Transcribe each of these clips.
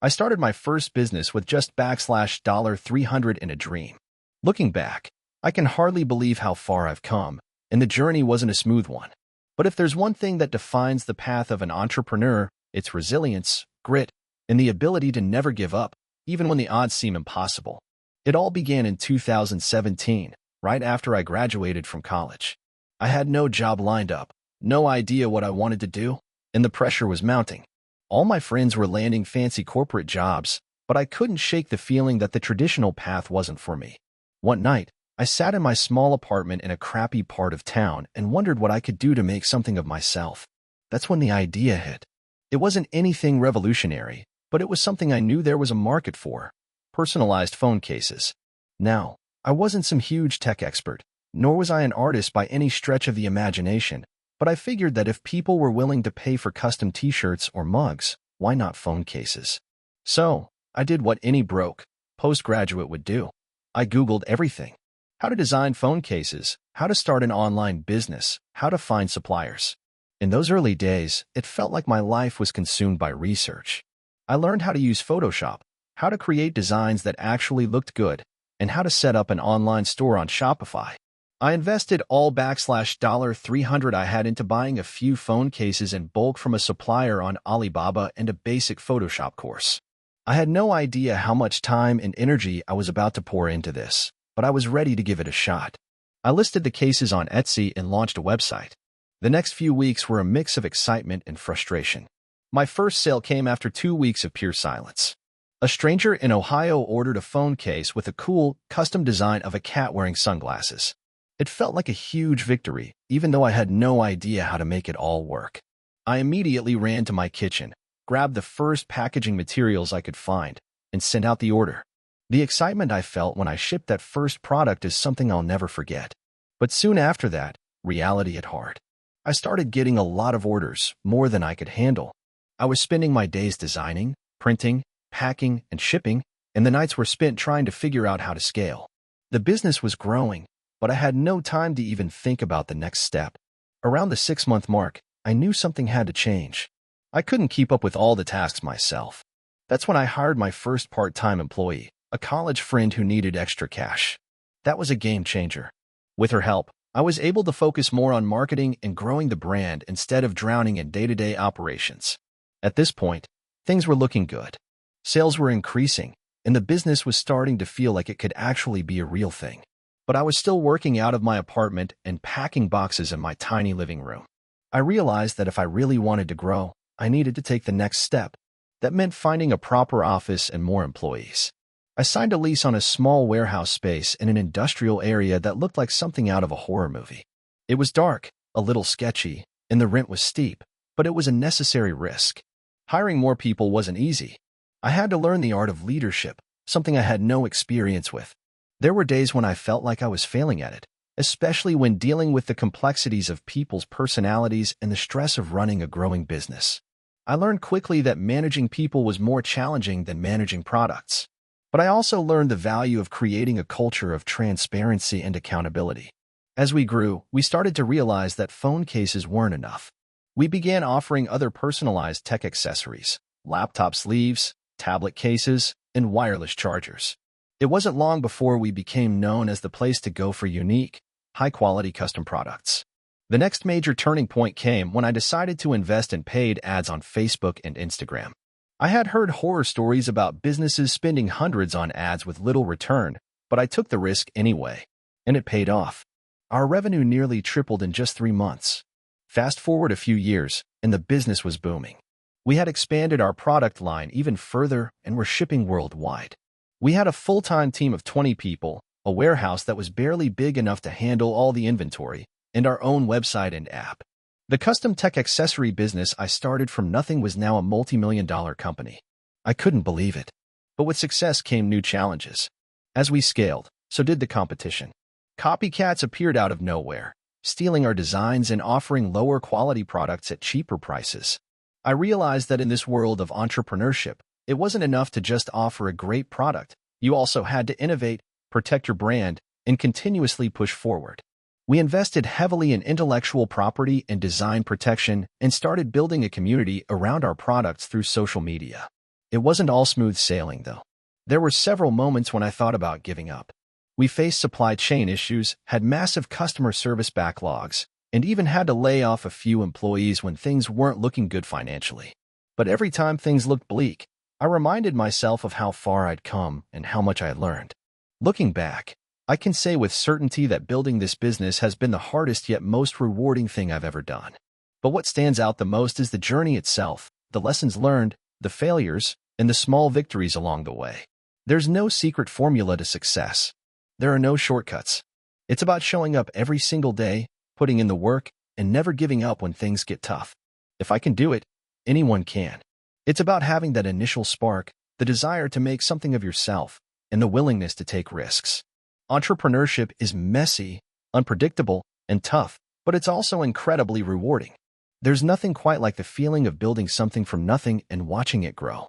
I started my first business with just $300 in a dream. Looking back, I can hardly believe how far I've come, and the journey wasn't a smooth one. But if there's one thing that defines the path of an entrepreneur, it's resilience, grit, and the ability to never give up, even when the odds seem impossible. It all began in 2017, right after I graduated from college. I had no job lined up, no idea what I wanted to do, and the pressure was mounting. All my friends were landing fancy corporate jobs, but I couldn't shake the feeling that the traditional path wasn't for me. One night, I sat in my small apartment in a crappy part of town and wondered what I could do to make something of myself. That's when the idea hit. It wasn't anything revolutionary, but it was something I knew there was a market for: personalized phone cases. Now, I wasn't some huge tech expert, nor was I an artist by any stretch of the imagination, but I figured that if people were willing to pay for custom t-shirts or mugs, why not phone cases? So, I did what any broke postgraduate would do. I Googled everything: how to design phone cases, how to start an online business, how to find suppliers. In those early days, it felt like my life was consumed by research. I learned how to use Photoshop, how to create designs that actually looked good, and how to set up an online store on Shopify. I invested all $300 I had into buying a few phone cases in bulk from a supplier on Alibaba and a basic Photoshop course. I had no idea how much time and energy I was about to pour into this, but I was ready to give it a shot. I listed the cases on Etsy and launched a website. The next few weeks were a mix of excitement and frustration. My first sale came after 2 weeks of pure silence. A stranger in Ohio ordered a phone case with a cool, custom design of a cat wearing sunglasses. It felt like a huge victory, even though I had no idea how to make it all work. I immediately ran to my kitchen, grabbed the first packaging materials I could find, and sent out the order. The excitement I felt when I shipped that first product is something I'll never forget. But soon after that, reality hit hard. I started getting a lot of orders, more than I could handle. I was spending my days designing, printing, packing, and shipping, and the nights were spent trying to figure out how to scale. The business was growing, but I had no time to even think about the next step. Around the 6-month mark, I knew something had to change. I couldn't keep up with all the tasks myself. That's when I hired my first part-time employee, a college friend who needed extra cash. That was a game changer. With her help, I was able to focus more on marketing and growing the brand instead of drowning in day-to-day operations. At this point, things were looking good. Sales were increasing, and the business was starting to feel like it could actually be a real thing. But I was still working out of my apartment and packing boxes in my tiny living room. I realized that if I really wanted to grow, I needed to take the next step. That meant finding a proper office and more employees. I signed a lease on a small warehouse space in an industrial area that looked like something out of a horror movie. It was dark, a little sketchy, and the rent was steep, but it was a necessary risk. Hiring more people wasn't easy. I had to learn the art of leadership, something I had no experience with. There were days when I felt like I was failing at it, especially when dealing with the complexities of people's personalities and the stress of running a growing business. I learned quickly that managing people was more challenging than managing products. But I also learned the value of creating a culture of transparency and accountability. As we grew, we started to realize that phone cases weren't enough. We began offering other personalized tech accessories: laptop sleeves, tablet cases, and wireless chargers. It wasn't long before we became known as the place to go for unique, high-quality custom products. The next major turning point came when I decided to invest in paid ads on Facebook and Instagram. I had heard horror stories about businesses spending hundreds on ads with little return, but I took the risk anyway, and it paid off. Our revenue nearly tripled in just 3 months. Fast forward a few years, and the business was booming. We had expanded our product line even further and were shipping worldwide. We had a full-time team of 20 people, a warehouse that was barely big enough to handle all the inventory, and our own website and app. The custom tech accessory business I started from nothing was now a multi-million-dollar company. I couldn't believe it. But with success came new challenges. As we scaled, so did the competition. Copycats appeared out of nowhere, stealing our designs and offering lower-quality products at cheaper prices. I realized that in this world of entrepreneurship, it wasn't enough to just offer a great product. You also had to innovate, protect your brand, and continuously push forward. We invested heavily in intellectual property and design protection and started building a community around our products through social media. It wasn't all smooth sailing, though. There were several moments when I thought about giving up. We faced supply chain issues, had massive customer service backlogs, and even had to lay off a few employees when things weren't looking good financially. But every time things looked bleak, I reminded myself of how far I'd come and how much I had learned. Looking back, I can say with certainty that building this business has been the hardest yet most rewarding thing I've ever done. But what stands out the most is the journey itself, the lessons learned, the failures, and the small victories along the way. There's no secret formula to success. There are no shortcuts. It's about showing up every single day, putting in the work, and never giving up when things get tough. If I can do it, anyone can. It's about having that initial spark, the desire to make something of yourself, and the willingness to take risks. Entrepreneurship is messy, unpredictable, and tough, but it's also incredibly rewarding. There's nothing quite like the feeling of building something from nothing and watching it grow.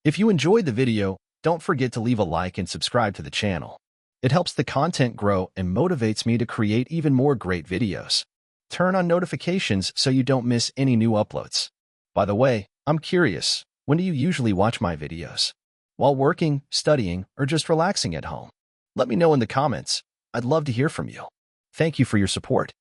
If you enjoyed the video, don't forget to leave a like and subscribe to the channel. It helps the content grow and motivates me to create even more great videos. Turn on notifications so you don't miss any new uploads. By the way, I'm curious, when do you usually watch my videos? While working, studying, or just relaxing at home? Let me know in the comments. I'd love to hear from you. Thank you for your support.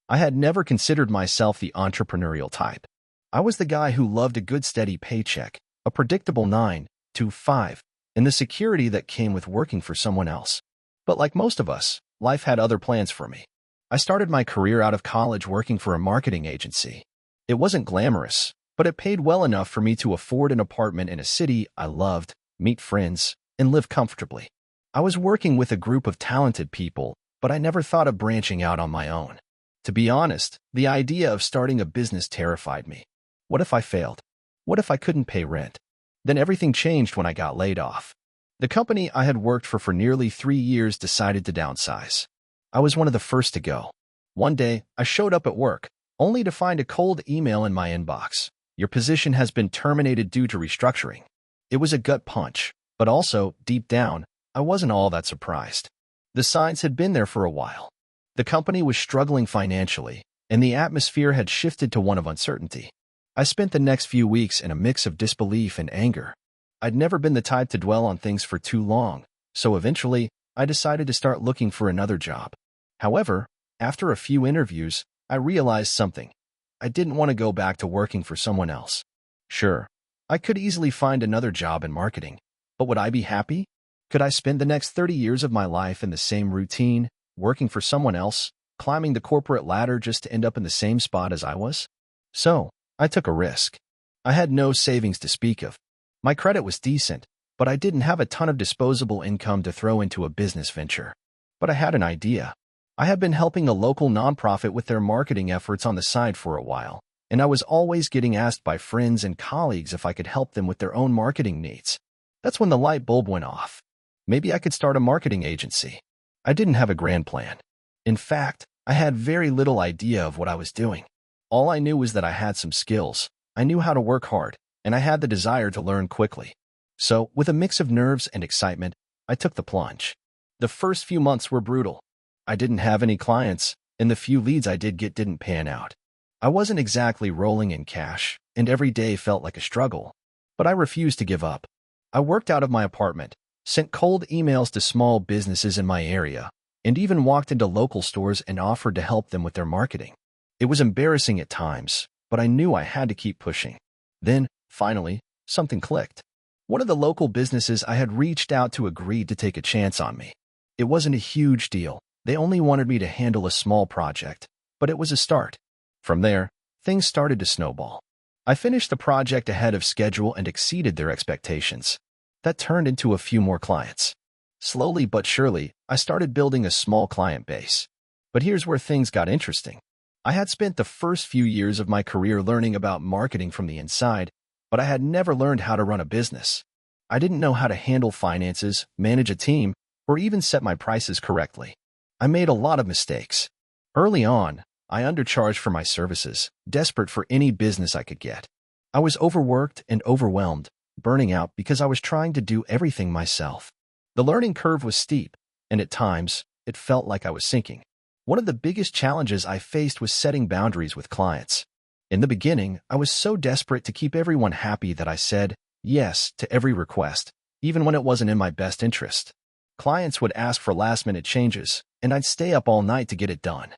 I had never considered myself the entrepreneurial type. I was the guy who loved a good steady paycheck, a predictable 9 to 5, and the security that came with working for someone else. But like most of us, life had other plans for me. I started my career out of college working for a marketing agency. It wasn't glamorous, but it paid well enough for me to afford an apartment in a city I loved, meet friends, and live comfortably. I was working with a group of talented people, but I never thought of branching out on my own. To be honest, the idea of starting a business terrified me. What if I failed? What if I couldn't pay rent? Then everything changed when I got laid off. The company I had worked for nearly 3 years decided to downsize. I was one of the first to go. One day, I showed up at work, only to find a cold email in my inbox. Your position has been terminated due to restructuring. It was a gut punch, but also, deep down, I wasn't all that surprised. The signs had been there for a while. The company was struggling financially, and the atmosphere had shifted to one of uncertainty. I spent the next few weeks in a mix of disbelief and anger. I'd never been the type to dwell on things for too long, so eventually, I decided to start looking for another job. However, after a few interviews, I realized something. I didn't want to go back to working for someone else. Sure, I could easily find another job in marketing, but would I be happy? Could I spend the next 30 years of my life in the same routine, working for someone else, climbing the corporate ladder just to end up in the same spot as I was? So, I took a risk. I had no savings to speak of. My credit was decent, but I didn't have a ton of disposable income to throw into a business venture. But I had an idea. I had been helping a local nonprofit with their marketing efforts on the side for a while, and I was always getting asked by friends and colleagues if I could help them with their own marketing needs. That's when the light bulb went off. Maybe I could start a marketing agency. I didn't have a grand plan. In fact, I had very little idea of what I was doing. All I knew was that I had some skills, I knew how to work hard, and I had the desire to learn quickly. So, with a mix of nerves and excitement, I took the plunge. The first few months were brutal. I didn't have any clients, and the few leads I did get didn't pan out. I wasn't exactly rolling in cash, and every day felt like a struggle. But I refused to give up. I worked out of my apartment, sent cold emails to small businesses in my area, and even walked into local stores and offered to help them with their marketing. It was embarrassing at times, but I knew I had to keep pushing. Then, finally, something clicked. One of the local businesses I had reached out to agreed to take a chance on me. It wasn't a huge deal. They only wanted me to handle a small project, but it was a start. From there, things started to snowball. I finished the project ahead of schedule and exceeded their expectations. That turned into a few more clients. Slowly but surely, I started building a small client base. But here's where things got interesting. I had spent the first few years of my career learning about marketing from the inside, but I had never learned how to run a business. I didn't know how to handle finances, manage a team, or even set my prices correctly. I made a lot of mistakes. Early on, I undercharged for my services, desperate for any business I could get. I was overworked and overwhelmed, burning out because I was trying to do everything myself. The learning curve was steep, and at times, it felt like I was sinking. One of the biggest challenges I faced was setting boundaries with clients. In the beginning, I was so desperate to keep everyone happy that I said, yes to every request, even when it wasn't in my best interest. Clients would ask for last-minute changes, and I'd stay up all night to get it done.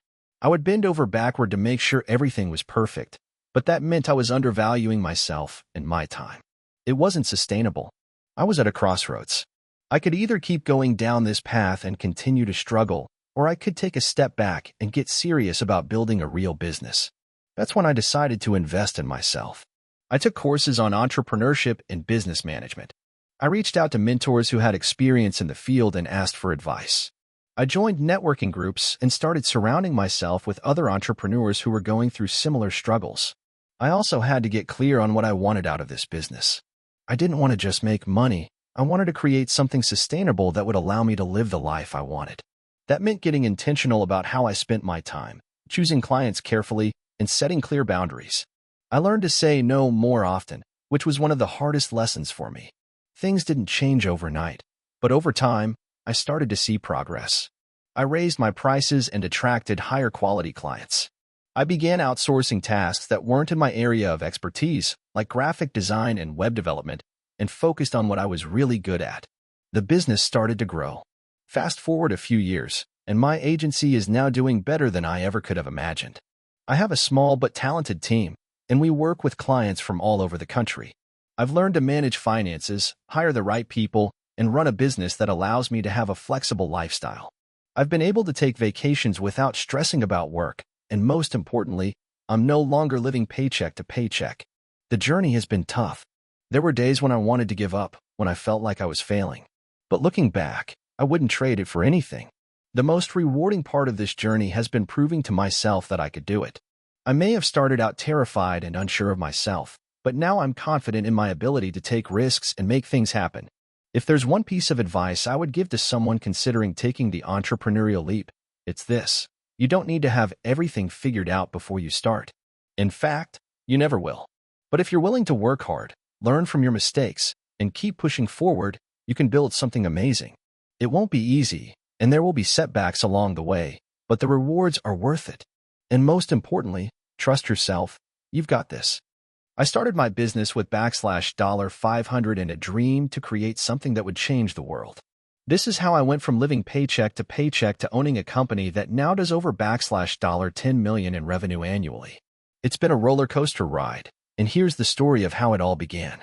I would bend over backward to make sure everything was perfect, but that meant I was undervaluing myself and my time. It wasn't sustainable. I was at a crossroads. I could either keep going down this path and continue to struggle, or I could take a step back and get serious about building a real business. That's when I decided to invest in myself. I took courses on entrepreneurship and business management. I reached out to mentors who had experience in the field and asked for advice. I joined networking groups and started surrounding myself with other entrepreneurs who were going through similar struggles. I also had to get clear on what I wanted out of this business. I didn't want to just make money. I wanted to create something sustainable that would allow me to live the life I wanted. That meant getting intentional about how I spent my time, choosing clients carefully, and setting clear boundaries. I learned to say no more often, which was one of the hardest lessons for me. Things didn't change overnight, but over time, I started to see progress. I raised my prices and attracted higher quality clients. I began outsourcing tasks that weren't in my area of expertise, like graphic design and web development, and focused on what I was really good at. The business started to grow. Fast forward a few years, and my agency is now doing better than I ever could have imagined. I have a small but talented team, and we work with clients from all over the country. I've learned to manage finances, hire the right people, and run a business that allows me to have a flexible lifestyle. I've been able to take vacations without stressing about work, and most importantly, I'm no longer living paycheck to paycheck. The journey has been tough. There were days when I wanted to give up, when I felt like I was failing. But looking back, I wouldn't trade it for anything. The most rewarding part of this journey has been proving to myself that I could do it. I may have started out terrified and unsure of myself, but now I'm confident in my ability to take risks and make things happen. If there's one piece of advice I would give to someone considering taking the entrepreneurial leap, it's this. You don't need to have everything figured out before you start. In fact, you never will. But if you're willing to work hard, learn from your mistakes, and keep pushing forward, you can build something amazing. It won't be easy, and there will be setbacks along the way, but the rewards are worth it. And most importantly, trust yourself. You've got this. I started my business with $500 and a dream to create something that would change the world. This is how I went from living paycheck to owning a company that now does over $10 million in revenue annually. It's been a roller coaster ride, and here's the story of how it all began.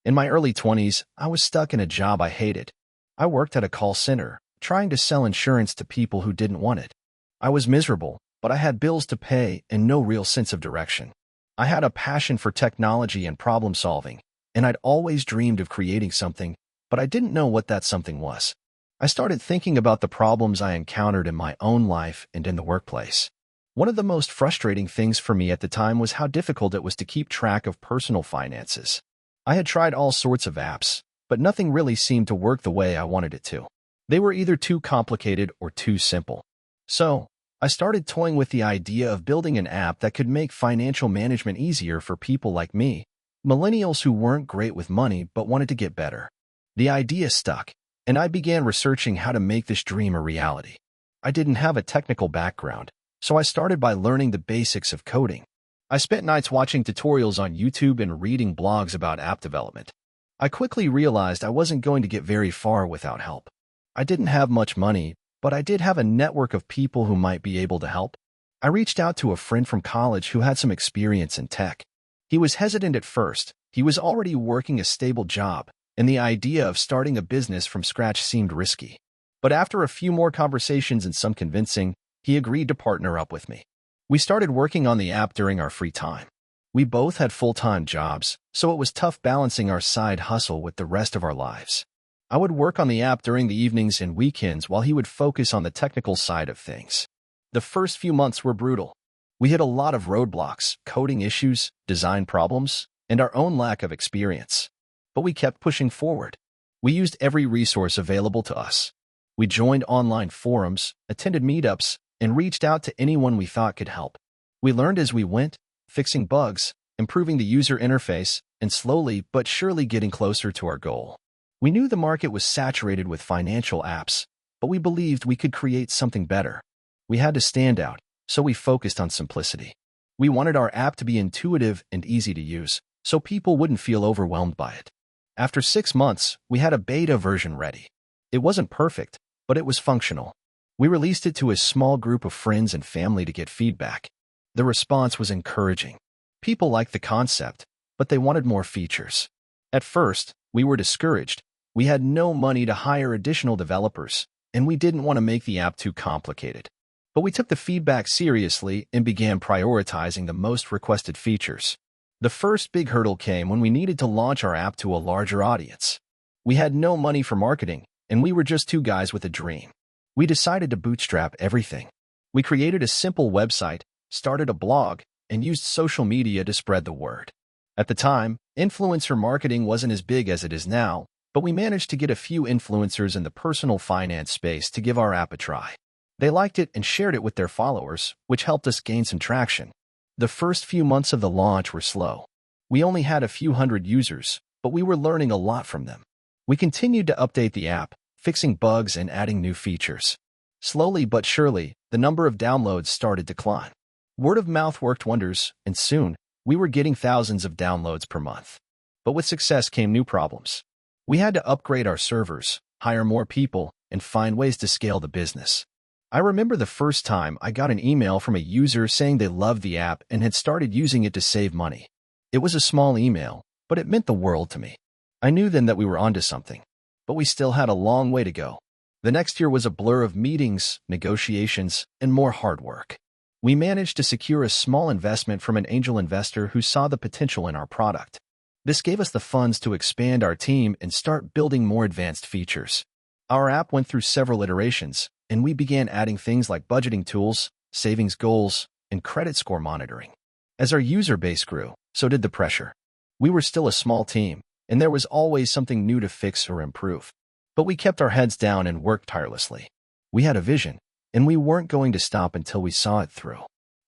In my early 20s, I was stuck in a job I hated. I worked at a call center, trying to sell insurance to people who didn't want it. I was miserable, but I had bills to pay and no real sense of direction. I had a passion for technology and problem solving, and I'd always dreamed of creating something, but I didn't know what that something was. I started thinking about the problems I encountered in my own life and in the workplace. One of the most frustrating things for me at the time was how difficult it was to keep track of personal finances. I had tried all sorts of apps, but nothing really seemed to work the way I wanted it to. They were either too complicated or too simple. So, I started toying with the idea of building an app that could make financial management easier for people like me, millennials who weren't great with money but wanted to get better. The idea stuck, and I began researching how to make this dream a reality. I didn't have a technical background, so I started by learning the basics of coding. I spent nights watching tutorials on YouTube and reading blogs about app development. I quickly realized I wasn't going to get very far without help. I didn't have much money, but I did have a network of people who might be able to help. I reached out to a friend from college who had some experience in tech. He was hesitant at first. He was already working a stable job, and the idea of starting a business from scratch seemed risky. But after a few more conversations and some convincing, he agreed to partner up with me. We started working on the app during our free time. We both had full-time jobs, so it was tough balancing our side hustle with the rest of our lives. I would work on the app during the evenings and weekends while he would focus on the technical side of things. The first few months were brutal. We hit a lot of roadblocks, coding issues, design problems, and our own lack of experience. But we kept pushing forward. We used every resource available to us. We joined online forums, attended meetups, and reached out to anyone we thought could help. We learned as we went, fixing bugs, improving the user interface, and slowly but surely getting closer to our goal. We knew the market was saturated with financial apps, but we believed we could create something better. We had to stand out, so we focused on simplicity. We wanted our app to be intuitive and easy to use, so people wouldn't feel overwhelmed by it. After 6 months, we had a beta version ready. It wasn't perfect, but it was functional. We released it to a small group of friends and family to get feedback. The response was encouraging. People liked the concept, but they wanted more features. At first, we were discouraged. We had no money to hire additional developers, and we didn't want to make the app too complicated. But we took the feedback seriously and began prioritizing the most requested features. The first big hurdle came when we needed to launch our app to a larger audience. We had no money for marketing, and we were just two guys with a dream. We decided to bootstrap everything. We created a simple website, started a blog, and used social media to spread the word. At the time, influencer marketing wasn't as big as it is now, but we managed to get a few influencers in the personal finance space to give our app a try. They liked it and shared it with their followers, which helped us gain some traction. The first few months of the launch were slow. We only had a few hundred users, but we were learning a lot from them. We continued to update the app, fixing bugs and adding new features. Slowly but surely, the number of downloads started to climb. Word of mouth worked wonders, and soon, we were getting thousands of downloads per month. But with success came new problems. We had to upgrade our servers, hire more people, and find ways to scale the business. I remember the first time I got an email from a user saying they loved the app and had started using it to save money. It was a small email, but it meant the world to me. I knew then that we were onto something, but we still had a long way to go. The next year was a blur of meetings, negotiations, and more hard work. We managed to secure a small investment from an angel investor who saw the potential in our product. This gave us the funds to expand our team and start building more advanced features. Our app went through several iterations, and we began adding things like budgeting tools, savings goals, and credit score monitoring. As our user base grew, so did the pressure. We were still a small team, and there was always something new to fix or improve. But we kept our heads down and worked tirelessly. We had a vision, and we weren't going to stop until we saw it through.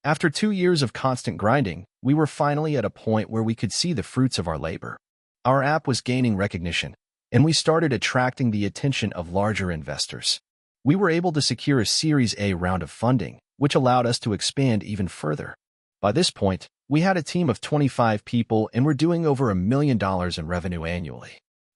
After 2 years of constant grinding, we were finally at a point where we could see the fruits of our labor. Our app was gaining recognition, and we started attracting the attention of larger investors. We were able to secure a Series A round of funding, which allowed us to expand even further. By this point, we had a team of 25 people and were doing over $1 million in revenue annually.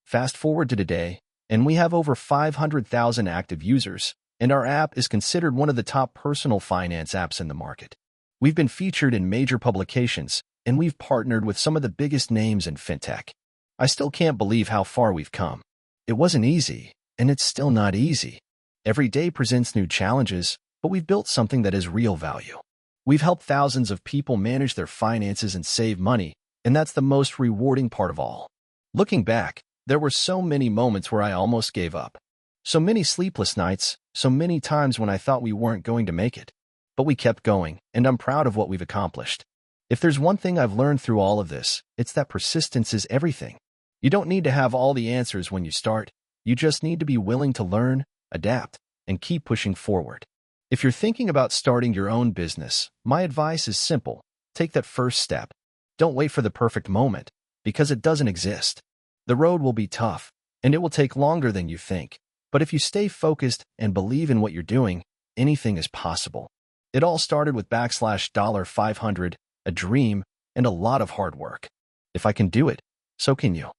Fast forward to today, and we have over 500,000 active users, and our app is considered one of the top personal finance apps in the market. We've been featured in major publications, and we've partnered with some of the biggest names in fintech. I still can't believe how far we've come. It wasn't easy, and it's still not easy. Every day presents new challenges, but we've built something that has real value. We've helped thousands of people manage their finances and save money, and that's the most rewarding part of all. Looking back, there were so many moments where I almost gave up. So many sleepless nights, so many times when I thought we weren't going to make it. But we kept going, and I'm proud of what we've accomplished. If there's one thing I've learned through all of this, it's that persistence is everything. You don't need to have all the answers when you start. You just need to be willing to learn, adapt, and keep pushing forward. If you're thinking about starting your own business, my advice is simple. Take that first step. Don't wait for the perfect moment, because it doesn't exist. The road will be tough, and it will take longer than you think. But if you stay focused and believe in what you're doing, anything is possible. It all started with $500, a dream, and a lot of hard work. If I can do it, so can you.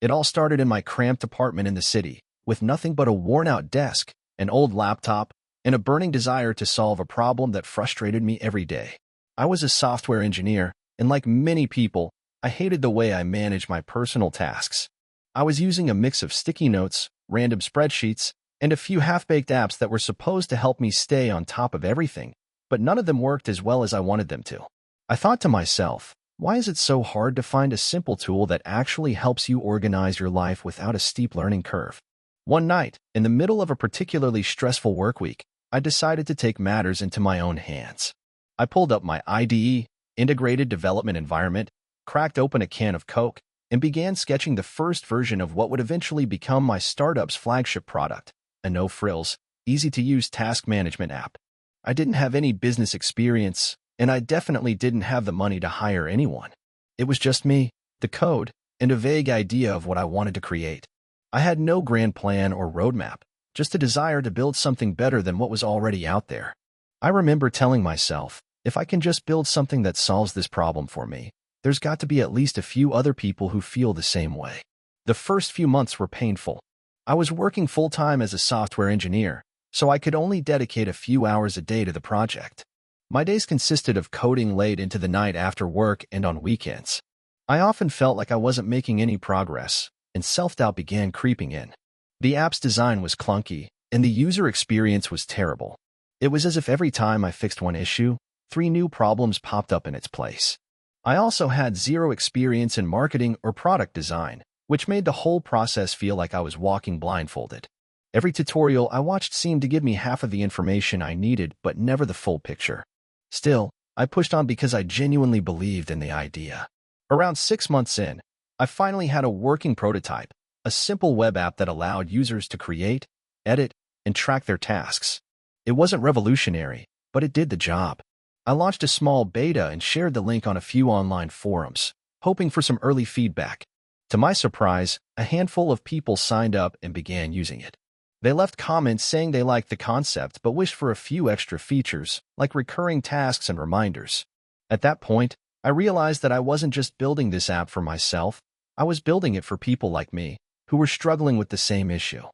It all started in my cramped apartment in the city, with nothing but a worn-out desk, an old laptop, and a burning desire to solve a problem that frustrated me every day. I was a software engineer, and like many people, I hated the way I managed my personal tasks. I was using a mix of sticky notes, random spreadsheets, and a few half-baked apps that were supposed to help me stay on top of everything, but none of them worked as well as I wanted them to. I thought to myself, why is it so hard to find a simple tool that actually helps you organize your life without a steep learning curve? One night, in the middle of a particularly stressful work week, I decided to take matters into my own hands. I pulled up my IDE, Integrated Development Environment, cracked open a can of Coke, and began sketching the first version of what would eventually become my startup's flagship product, a no-frills, easy-to-use task management app. I didn't have any business experience, and I definitely didn't have the money to hire anyone. It was just me, the code, and a vague idea of what I wanted to create. I had no grand plan or roadmap, just a desire to build something better than what was already out there. I remember telling myself, if I can just build something that solves this problem for me, there's got to be at least a few other people who feel the same way. The first few months were painful. I was working full-time as a software engineer, so I could only dedicate a few hours a day to the project. My days consisted of coding late into the night after work and on weekends. I often felt like I wasn't making any progress, and self-doubt began creeping in. The app's design was clunky, and the user experience was terrible. It was as if every time I fixed one issue, 3 new problems popped up in its place. I also had zero experience in marketing or product design, which made the whole process feel like I was walking blindfolded. Every tutorial I watched seemed to give me half of the information I needed, but never the full picture. Still, I pushed on because I genuinely believed in the idea. Around 6 months in, I finally had a working prototype, a simple web app that allowed users to create, edit, and track their tasks. It wasn't revolutionary, but it did the job. I launched a small beta and shared the link on a few online forums, hoping for some early feedback. To my surprise, a handful of people signed up and began using it. They left comments saying they liked the concept but wished for a few extra features, like recurring tasks and reminders. At that point, I realized that I wasn't just building this app for myself, I was building it for people like me, who were struggling with the same issue.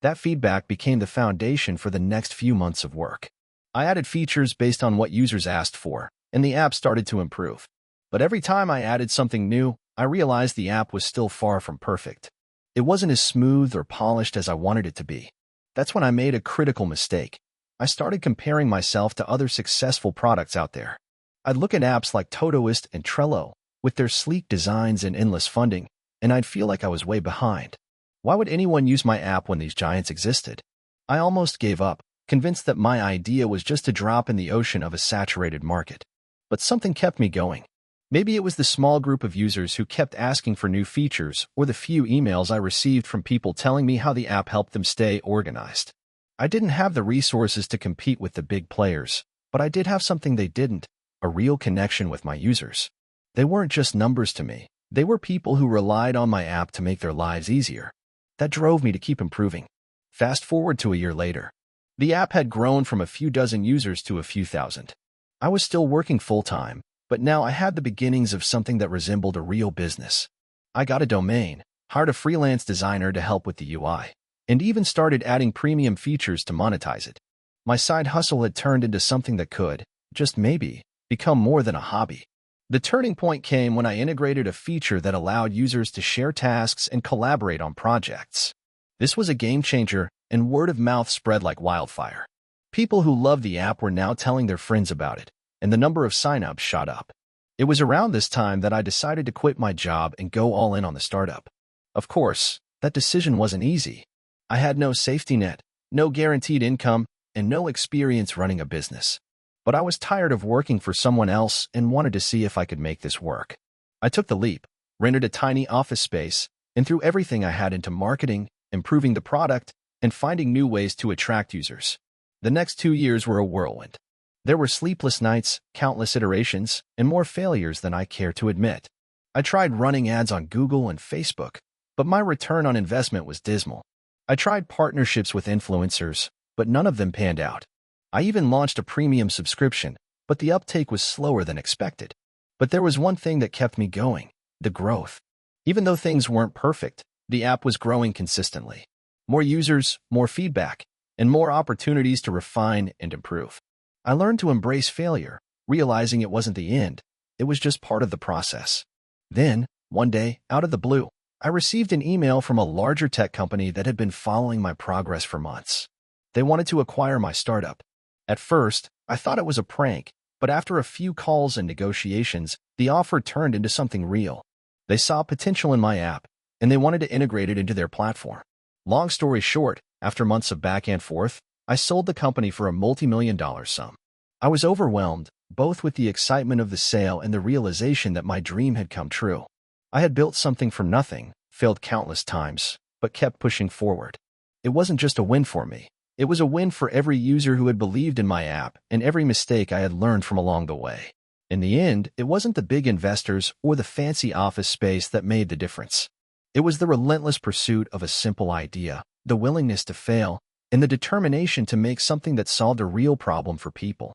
That feedback became the foundation for the next few months of work. I added features based on what users asked for, and the app started to improve. But every time I added something new, I realized the app was still far from perfect. It wasn't as smooth or polished as I wanted it to be. That's when I made a critical mistake. I started comparing myself to other successful products out there. I'd look at apps like Todoist and Trello, with their sleek designs and endless funding, and I'd feel like I was way behind. Why would anyone use my app when these giants existed? I almost gave up, convinced that my idea was just a drop in the ocean of a saturated market. But something kept me going. Maybe it was the small group of users who kept asking for new features or the few emails I received from people telling me how the app helped them stay organized. I didn't have the resources to compete with the big players, but I did have something they didn't, a real connection with my users. They weren't just numbers to me. They were people who relied on my app to make their lives easier. That drove me to keep improving. Fast forward to a year later. The app had grown from a few dozen users to a few thousand. I was still working full-time, but now I had the beginnings of something that resembled a real business. I got a domain, hired a freelance designer to help with the UI, and even started adding premium features to monetize it. My side hustle had turned into something that could, just maybe, become more than a hobby. The turning point came when I integrated a feature that allowed users to share tasks and collaborate on projects. This was a game changer, and word of mouth spread like wildfire. People who loved the app were now telling their friends about it, and the number of signups shot up. It was around this time that I decided to quit my job and go all in on the startup. Of course, that decision wasn't easy. I had no safety net, no guaranteed income, and no experience running a business. But I was tired of working for someone else and wanted to see if I could make this work. I took the leap, rented a tiny office space, and threw everything I had into marketing, improving the product, and finding new ways to attract users. The next 2 years were a whirlwind. There were sleepless nights, countless iterations, and more failures than I care to admit. I tried running ads on Google and Facebook, but my return on investment was dismal. I tried partnerships with influencers, but none of them panned out. I even launched a premium subscription, but the uptake was slower than expected. But there was one thing that kept me going: the growth. Even though things weren't perfect, the app was growing consistently. More users, more feedback, and more opportunities to refine and improve. I learned to embrace failure, realizing it wasn't the end, it was just part of the process. Then, one day, out of the blue, I received an email from a larger tech company that had been following my progress for months. They wanted to acquire my startup. At first, I thought it was a prank, but after a few calls and negotiations, the offer turned into something real. They saw potential in my app, and they wanted to integrate it into their platform. Long story short, after months of back and forth, I sold the company for a multi-million-dollar sum. I was overwhelmed, both with the excitement of the sale and the realization that my dream had come true. I had built something from nothing, failed countless times, but kept pushing forward. It wasn't just a win for me. It was a win for every user who had believed in my app and every mistake I had learned from along the way. In the end, it wasn't the big investors or the fancy office space that made the difference. It was the relentless pursuit of a simple idea, the willingness to fail, and the determination to make something that solved a real problem for people.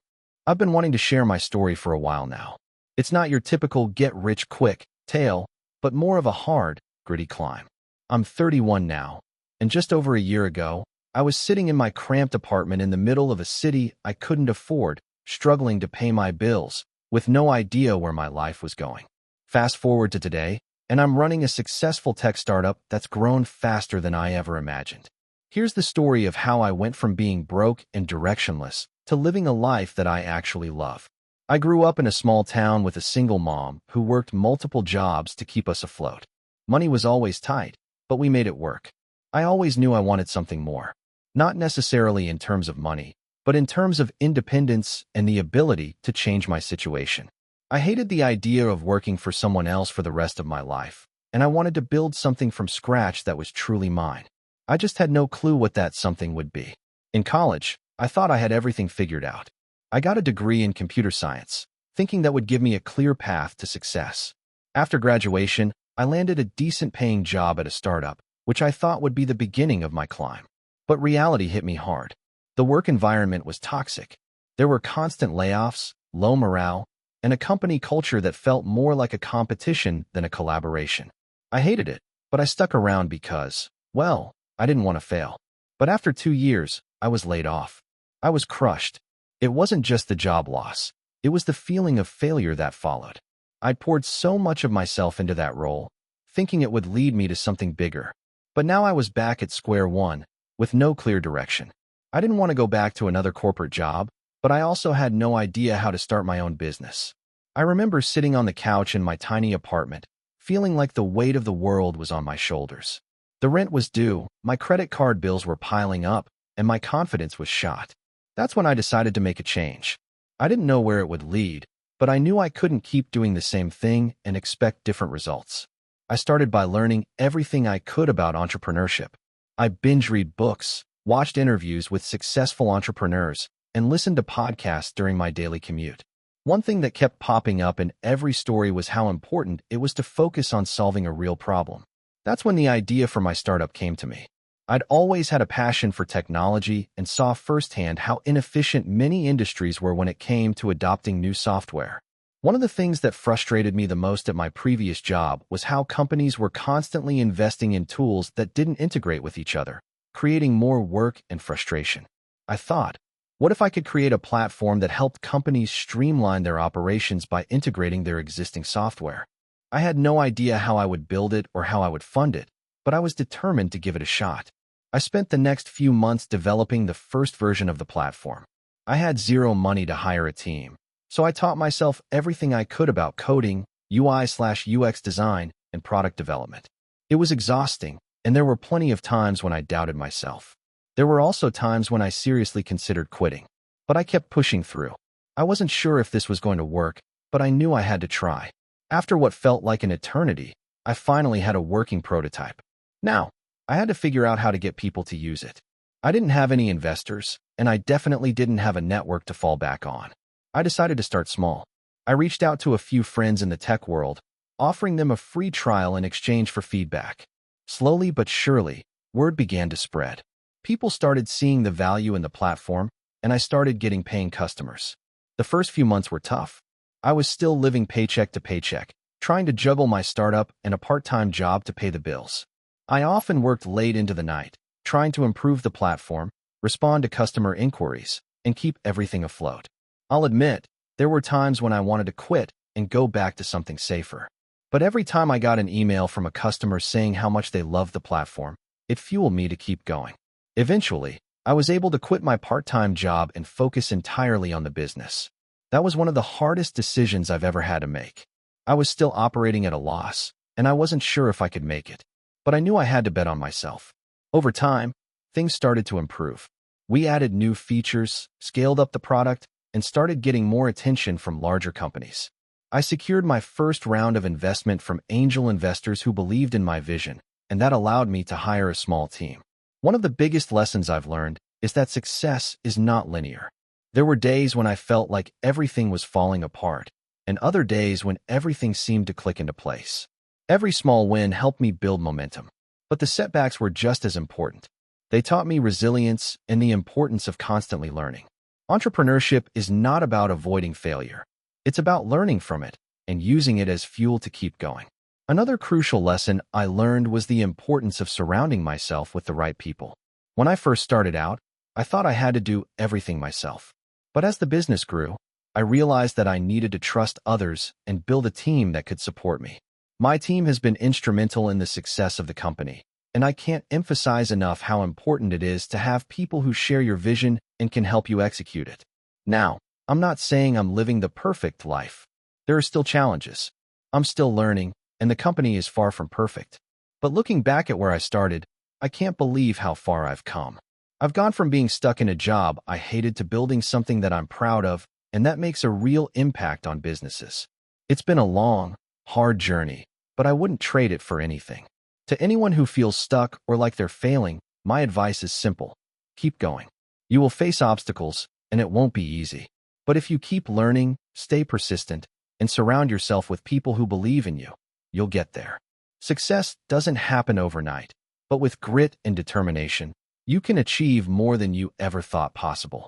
I've been wanting to share my story for a while now. It's not your typical get-rich-quick tale, but more of a hard, gritty climb. I'm 31 now, and just over a year ago, I was sitting in my cramped apartment in the middle of a city I couldn't afford, struggling to pay my bills, with no idea where my life was going. Fast forward to today, and I'm running a successful tech startup that's grown faster than I ever imagined. Here's the story of how I went from being broke and directionless to living a life that I actually love. I grew up in a small town with a single mom who worked multiple jobs to keep us afloat. Money was always tight, but we made it work. I always knew I wanted something more. Not necessarily in terms of money, but in terms of independence and the ability to change my situation. I hated the idea of working for someone else for the rest of my life, and I wanted to build something from scratch that was truly mine. I just had no clue what that something would be. In college, I thought I had everything figured out. I got a degree in computer science, thinking that would give me a clear path to success. After graduation, I landed a decent-paying job at a startup, which I thought would be the beginning of my climb. But reality hit me hard. The work environment was toxic. There were constant layoffs, low morale, and a company culture that felt more like a competition than a collaboration. I hated it, but I stuck around because, well, I didn't want to fail. But after 2 years, I was laid off. I was crushed. It wasn't just the job loss. It was the feeling of failure that followed. I'd poured so much of myself into that role, thinking it would lead me to something bigger. But now I was back at square one, with no clear direction. I didn't want to go back to another corporate job, but I also had no idea how to start my own business. I remember sitting on the couch in my tiny apartment, feeling like the weight of the world was on my shoulders. The rent was due, my credit card bills were piling up, and my confidence was shot. That's when I decided to make a change. I didn't know where it would lead, but I knew I couldn't keep doing the same thing and expect different results. I started by learning everything I could about entrepreneurship. I binge-read books, watched interviews with successful entrepreneurs, and listened to podcasts during my daily commute. One thing that kept popping up in every story was how important it was to focus on solving a real problem. That's when the idea for my startup came to me. I'd always had a passion for technology and saw firsthand how inefficient many industries were when it came to adopting new software. One of the things that frustrated me the most at my previous job was how companies were constantly investing in tools that didn't integrate with each other, creating more work and frustration. I thought, what if I could create a platform that helped companies streamline their operations by integrating their existing software? I had no idea how I would build it or how I would fund it, but I was determined to give it a shot. I spent the next few months developing the first version of the platform. I had zero money to hire a team, so I taught myself everything I could about coding, UI/UX design, and product development. It was exhausting, and there were plenty of times when I doubted myself. There were also times when I seriously considered quitting, but I kept pushing through. I wasn't sure if this was going to work, but I knew I had to try. After what felt like an eternity, I finally had a working prototype. Now, I had to figure out how to get people to use it. I didn't have any investors, and I definitely didn't have a network to fall back on. I decided to start small. I reached out to a few friends in the tech world, offering them a free trial in exchange for feedback. Slowly but surely, word began to spread. People started seeing the value in the platform, and I started getting paying customers. The first few months were tough. I was still living paycheck to paycheck, trying to juggle my startup and a part-time job to pay the bills. I often worked late into the night, trying to improve the platform, respond to customer inquiries, and keep everything afloat. I'll admit, there were times when I wanted to quit and go back to something safer. But every time I got an email from a customer saying how much they loved the platform, it fueled me to keep going. Eventually, I was able to quit my part-time job and focus entirely on the business. That was one of the hardest decisions I've ever had to make. I was still operating at a loss, and I wasn't sure if I could make it. But I knew I had to bet on myself. Over time, things started to improve. We added new features, scaled up the product, and started getting more attention from larger companies. I secured my first round of investment from angel investors who believed in my vision, and that allowed me to hire a small team. One of the biggest lessons I've learned is that success is not linear. There were days when I felt like everything was falling apart, and other days when everything seemed to click into place. Every small win helped me build momentum, but the setbacks were just as important. They taught me resilience and the importance of constantly learning. Entrepreneurship is not about avoiding failure. It's about learning from it and using it as fuel to keep going. Another crucial lesson I learned was the importance of surrounding myself with the right people. When I first started out, I thought I had to do everything myself. But as the business grew, I realized that I needed to trust others and build a team that could support me. My team has been instrumental in the success of the company, and I can't emphasize enough how important it is to have people who share your vision and can help you execute it. Now, I'm not saying I'm living the perfect life. There are still challenges. I'm still learning, and the company is far from perfect. But looking back at where I started, I can't believe how far I've come. I've gone from being stuck in a job I hated to building something that I'm proud of, and that makes a real impact on businesses. It's been a long, hard journey, but I wouldn't trade it for anything. To anyone who feels stuck or like they're failing, my advice is simple. Keep going. You will face obstacles, and it won't be easy. But if you keep learning, stay persistent, and surround yourself with people who believe in you, you'll get there. Success doesn't happen overnight, but with grit and determination, you can achieve more than you ever thought possible.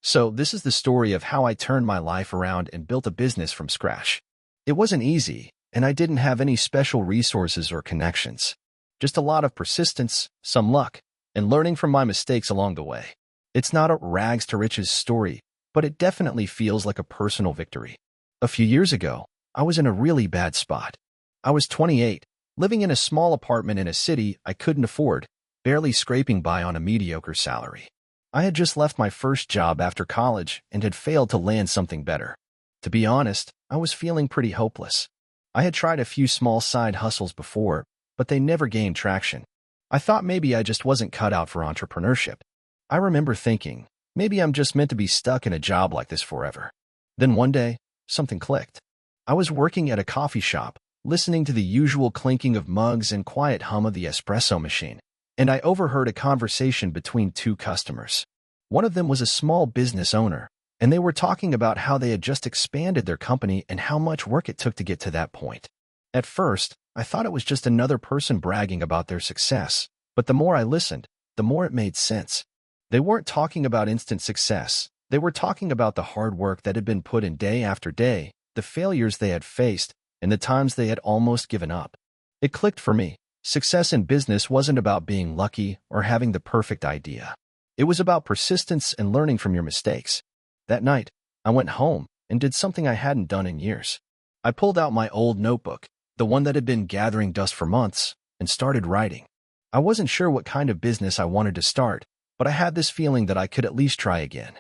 So this is the story of how I turned my life around and built a business from scratch. It wasn't easy, and I didn't have any special resources or connections. Just a lot of persistence, some luck, and learning from my mistakes along the way. It's not a rags to riches story, but it definitely feels like a personal victory. A few years ago, I was in a really bad spot. I was 28, living in a small apartment in a city I couldn't afford, barely scraping by on a mediocre salary. I had just left my first job after college and had failed to land something better. To be honest, I was feeling pretty hopeless. I had tried a few small side hustles before, but they never gained traction. I thought maybe I just wasn't cut out for entrepreneurship. I remember thinking, maybe I'm just meant to be stuck in a job like this forever. Then one day, something clicked. I was working at a coffee shop, listening to the usual clinking of mugs and quiet hum of the espresso machine, and I overheard a conversation between two customers. One of them was a small business owner, and they were talking about how they had just expanded their company and how much work it took to get to that point. At first, I thought it was just another person bragging about their success, but the more I listened, the more it made sense. They weren't talking about instant success. They were talking about the hard work that had been put in day after day, the failures they had faced, and the times they had almost given up. It clicked for me. Success in business wasn't about being lucky or having the perfect idea. It was about persistence and learning from your mistakes. That night, I went home and did something I hadn't done in years. I pulled out my old notebook, the one that had been gathering dust for months, and started writing. I wasn't sure what kind of business I wanted to start, but I had this feeling that I could at least try again.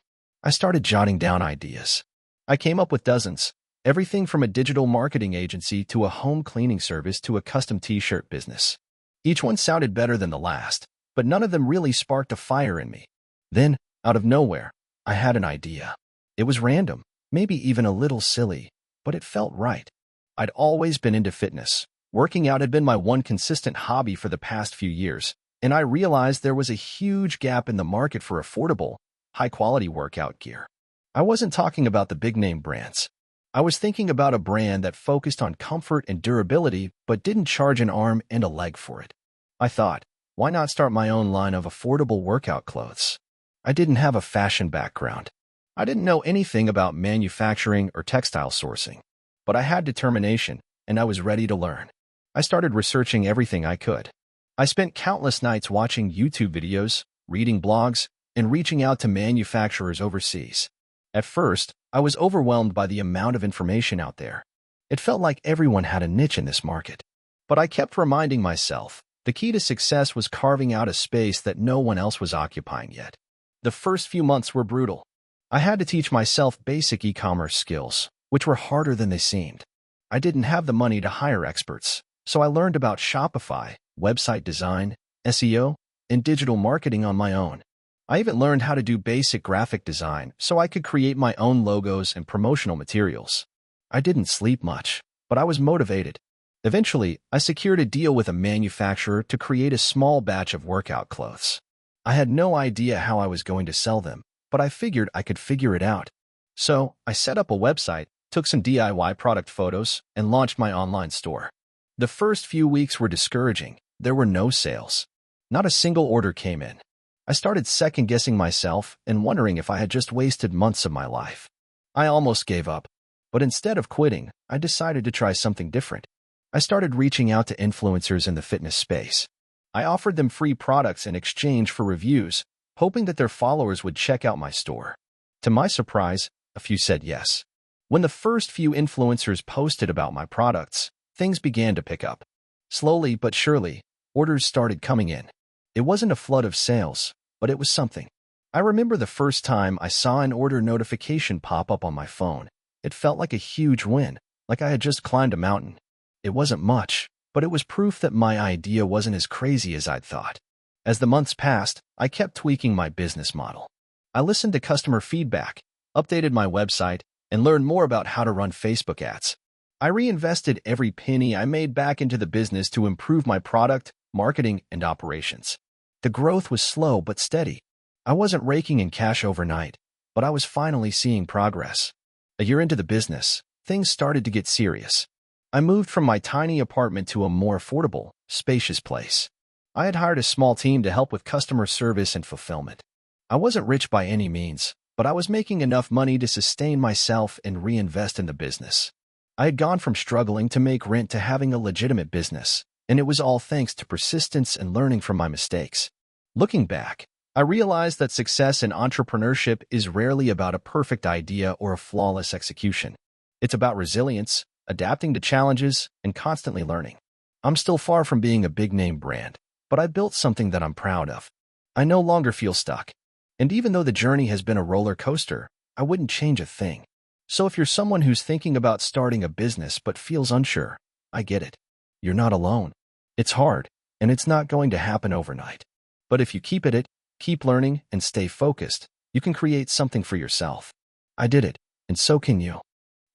I started jotting down ideas. I came up with dozens, everything from a digital marketing agency to a home cleaning service to a custom t-shirt business. Each one sounded better than the last, but none of them really sparked a fire in me. Then, out of nowhere, I had an idea. It was random, maybe even a little silly, but it felt right. I'd always been into fitness. Working out had been my one consistent hobby for the past few years, and I realized there was a huge gap in the market for affordable, high-quality workout gear. I wasn't talking about the big-name brands. I was thinking about a brand that focused on comfort and durability but didn't charge an arm and a leg for it. I thought, why not start my own line of affordable workout clothes? I didn't have a fashion background. I didn't know anything about manufacturing or textile sourcing, but I had determination, and I was ready to learn. I started researching everything I could. I spent countless nights watching YouTube videos, reading blogs, and reaching out to manufacturers overseas. At first, I was overwhelmed by the amount of information out there. It felt like everyone had a niche in this market. But I kept reminding myself, the key to success was carving out a space that no one else was occupying yet. The first few months were brutal. I had to teach myself basic e-commerce skills, which were harder than they seemed. I didn't have the money to hire experts, so I learned about Shopify, website design, SEO, and digital marketing on my own. I even learned how to do basic graphic design so I could create my own logos and promotional materials. I didn't sleep much, but I was motivated. Eventually, I secured a deal with a manufacturer to create a small batch of workout clothes. I had no idea how I was going to sell them, but I figured I could figure it out. So, I set up a website, took some DIY product photos, and launched my online store. The first few weeks were discouraging. There were no sales. Not a single order came in. I started second-guessing myself and wondering if I had just wasted months of my life. I almost gave up, but instead of quitting, I decided to try something different. I started reaching out to influencers in the fitness space. I offered them free products in exchange for reviews, hoping that their followers would check out my store. To my surprise, a few said yes. When the first few influencers posted about my products, things began to pick up. Slowly but surely, orders started coming in. It wasn't a flood of sales, but it was something. I remember the first time I saw an order notification pop up on my phone. It felt like a huge win, like I had just climbed a mountain. It wasn't much, but it was proof that my idea wasn't as crazy as I'd thought. As the months passed, I kept tweaking my business model. I listened to customer feedback, updated my website, and learned more about how to run Facebook ads. I reinvested every penny I made back into the business to improve my product, marketing, and operations. The growth was slow but steady. I wasn't raking in cash overnight, but I was finally seeing progress. A year into the business, things started to get serious. I moved from my tiny apartment to a more affordable, spacious place. I had hired a small team to help with customer service and fulfillment. I wasn't rich by any means, but I was making enough money to sustain myself and reinvest in the business. I had gone from struggling to make rent to having a legitimate business, and it was all thanks to persistence and learning from my mistakes. Looking back, I realized that success in entrepreneurship is rarely about a perfect idea or a flawless execution. It's about resilience, adapting to challenges, and constantly learning. I'm still far from being a big-name brand, but I built something that I'm proud of. I no longer feel stuck. And even though the journey has been a roller coaster, I wouldn't change a thing. So if you're someone who's thinking about starting a business but feels unsure, I get it. You're not alone. It's hard, and it's not going to happen overnight. But if you keep at it, keep learning, and stay focused, you can create something for yourself. I did it, and so can you.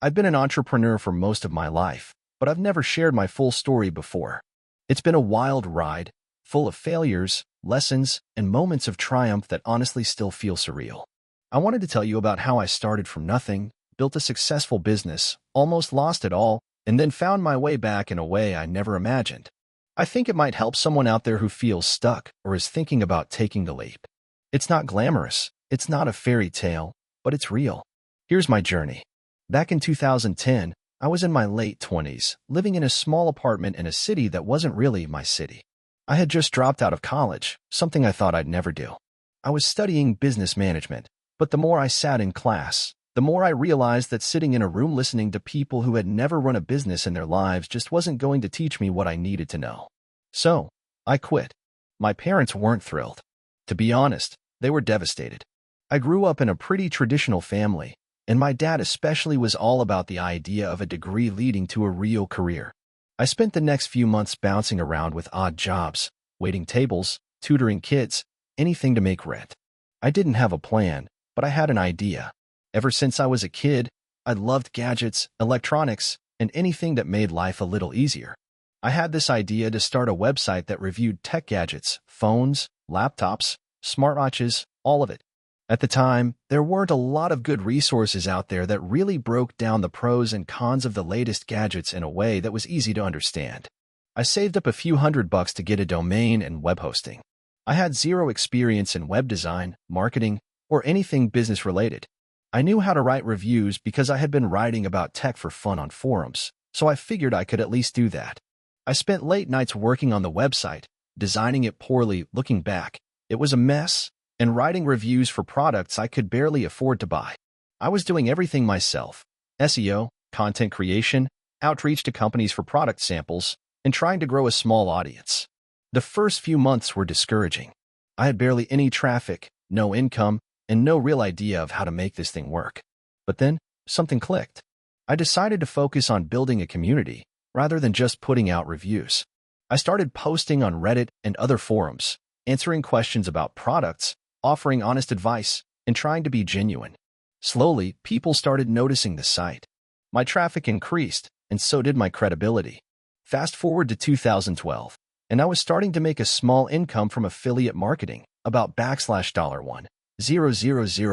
I've been an entrepreneur for most of my life, but I've never shared my full story before. It's been a wild ride, full of failures, lessons, and moments of triumph that honestly still feel surreal. I wanted to tell you about how I started from nothing, built a successful business, almost lost it all, and then found my way back in a way I never imagined. I think it might help someone out there who feels stuck or is thinking about taking the leap. It's not glamorous, it's not a fairy tale, but it's real. Here's my journey. Back in 2010, I was in my late 20s, living in a small apartment in a city that wasn't really my city. I had just dropped out of college, something I thought I'd never do. I was studying business management, but the more I sat in class, the more I realized that sitting in a room listening to people who had never run a business in their lives just wasn't going to teach me what I needed to know. So, I quit. My parents weren't thrilled. To be honest, they were devastated. I grew up in a pretty traditional family, and my dad especially was all about the idea of a degree leading to a real career. I spent the next few months bouncing around with odd jobs, waiting tables, tutoring kids, anything to make rent. I didn't have a plan, but I had an idea. Ever since I was a kid, I loved gadgets, electronics, and anything that made life a little easier. I had this idea to start a website that reviewed tech gadgets, phones, laptops, smartwatches, all of it. At the time, there weren't a lot of good resources out there that really broke down the pros and cons of the latest gadgets in a way that was easy to understand. I saved up a few $100 to get a domain and web hosting. I had zero experience in web design, marketing, or anything business-related. I knew how to write reviews because I had been writing about tech for fun on forums, so I figured I could at least do that. I spent late nights working on the website, designing it poorly. Looking back, it was a mess, and writing reviews for products I could barely afford to buy. I was doing everything myself: SEO, content creation, outreach to companies for product samples, and trying to grow a small audience. The first few months were discouraging. I had barely any traffic, no income, and no real idea of how to make this thing work. But then, something clicked. I decided to focus on building a community, rather than just putting out reviews. I started posting on Reddit and other forums, answering questions about products, offering honest advice, and trying to be genuine. Slowly, people started noticing the site. My traffic increased, and so did my credibility. Fast forward to 2012, and I was starting to make a small income from affiliate marketing, about $1,000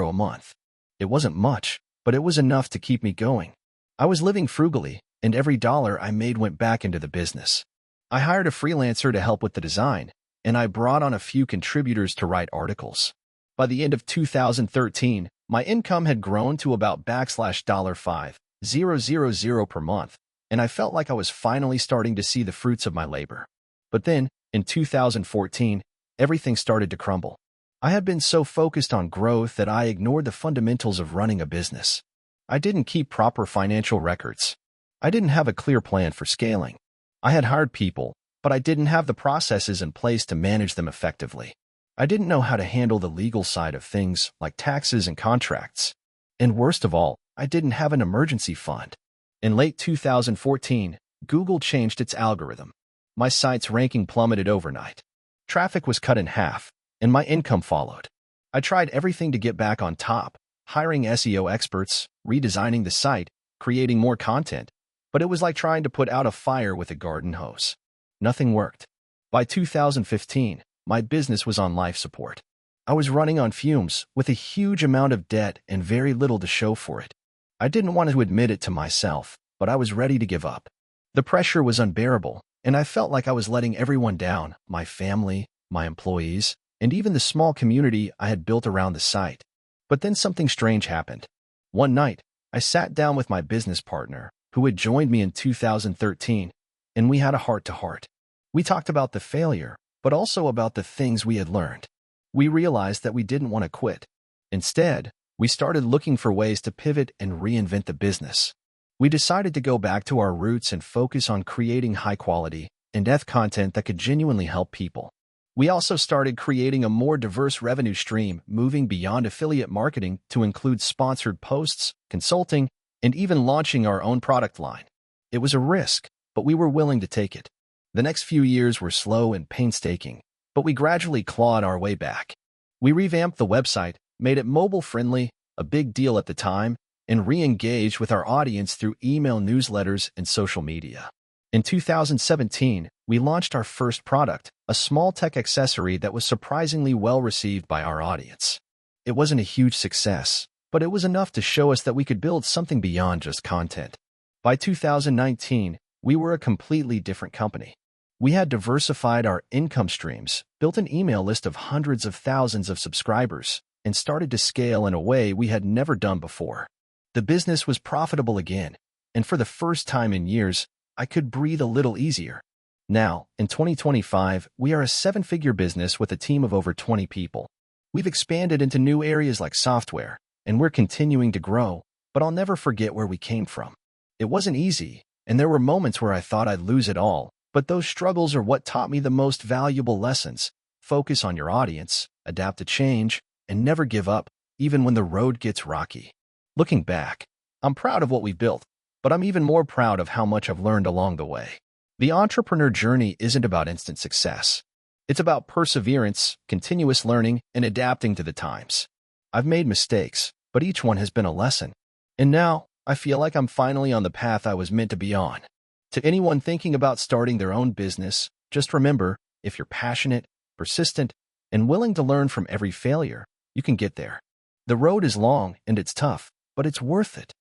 a month. It wasn't much, but it was enough to keep me going. I was living frugally, and every dollar I made went back into the business. I hired a freelancer to help with the design, and I brought on a few contributors to write articles. By the end of 2013, my income had grown to about $5,000 per month, and I felt like I was finally starting to see the fruits of my labor. But then, in 2014, everything started to crumble. I had been so focused on growth that I ignored the fundamentals of running a business. I didn't keep proper financial records. I didn't have a clear plan for scaling. I had hired people, but I didn't have the processes in place to manage them effectively. I didn't know how to handle the legal side of things, like taxes and contracts. And worst of all, I didn't have an emergency fund. In late 2014, Google changed its algorithm. My site's ranking plummeted overnight. Traffic was cut in half, and my income followed. I tried everything to get back on top, hiring SEO experts, redesigning the site, creating more content, but it was like trying to put out a fire with a garden hose. Nothing worked. By 2015, my business was on life support. I was running on fumes with a huge amount of debt and very little to show for it. I didn't want to admit it to myself, but I was ready to give up. The pressure was unbearable, and I felt like I was letting everyone down, my family, my employees, and even the small community I had built around the site. But then something strange happened. One night, I sat down with my business partner, who had joined me in 2013, and we had a heart-to-heart. We talked about the failure, but also about the things we had learned. We realized that we didn't want to quit. Instead, we started looking for ways to pivot and reinvent the business. We decided to go back to our roots and focus on creating high-quality, in-depth content that could genuinely help people. We also started creating a more diverse revenue stream, moving beyond affiliate marketing to include sponsored posts, consulting, and even launching our own product line. It was a risk, but we were willing to take it. The next few years were slow and painstaking, but we gradually clawed our way back. We revamped the website, made it mobile-friendly, a big deal at the time, and re-engaged with our audience through email newsletters and social media. In 2017, we launched our first product, a small tech accessory that was surprisingly well received by our audience. It wasn't a huge success, but it was enough to show us that we could build something beyond just content. By 2019, we were a completely different company. We had diversified our income streams, built an email list of hundreds of thousands of subscribers, and started to scale in a way we had never done before. The business was profitable again, and for the first time in years, I could breathe a little easier. Now, in 2025, we are a seven-figure business with a team of over 20 people. We've expanded into new areas like software, and we're continuing to grow, but I'll never forget where we came from. It wasn't easy, and there were moments where I thought I'd lose it all, but those struggles are what taught me the most valuable lessons. Focus on your audience, adapt to change, and never give up, even when the road gets rocky. Looking back, I'm proud of what we've built, but I'm even more proud of how much I've learned along the way. The entrepreneur journey isn't about instant success. It's about perseverance, continuous learning, and adapting to the times. I've made mistakes, but each one has been a lesson. And now, I feel like I'm finally on the path I was meant to be on. To anyone thinking about starting their own business, just remember, if you're passionate, persistent, and willing to learn from every failure, you can get there. The road is long and it's tough, but it's worth it.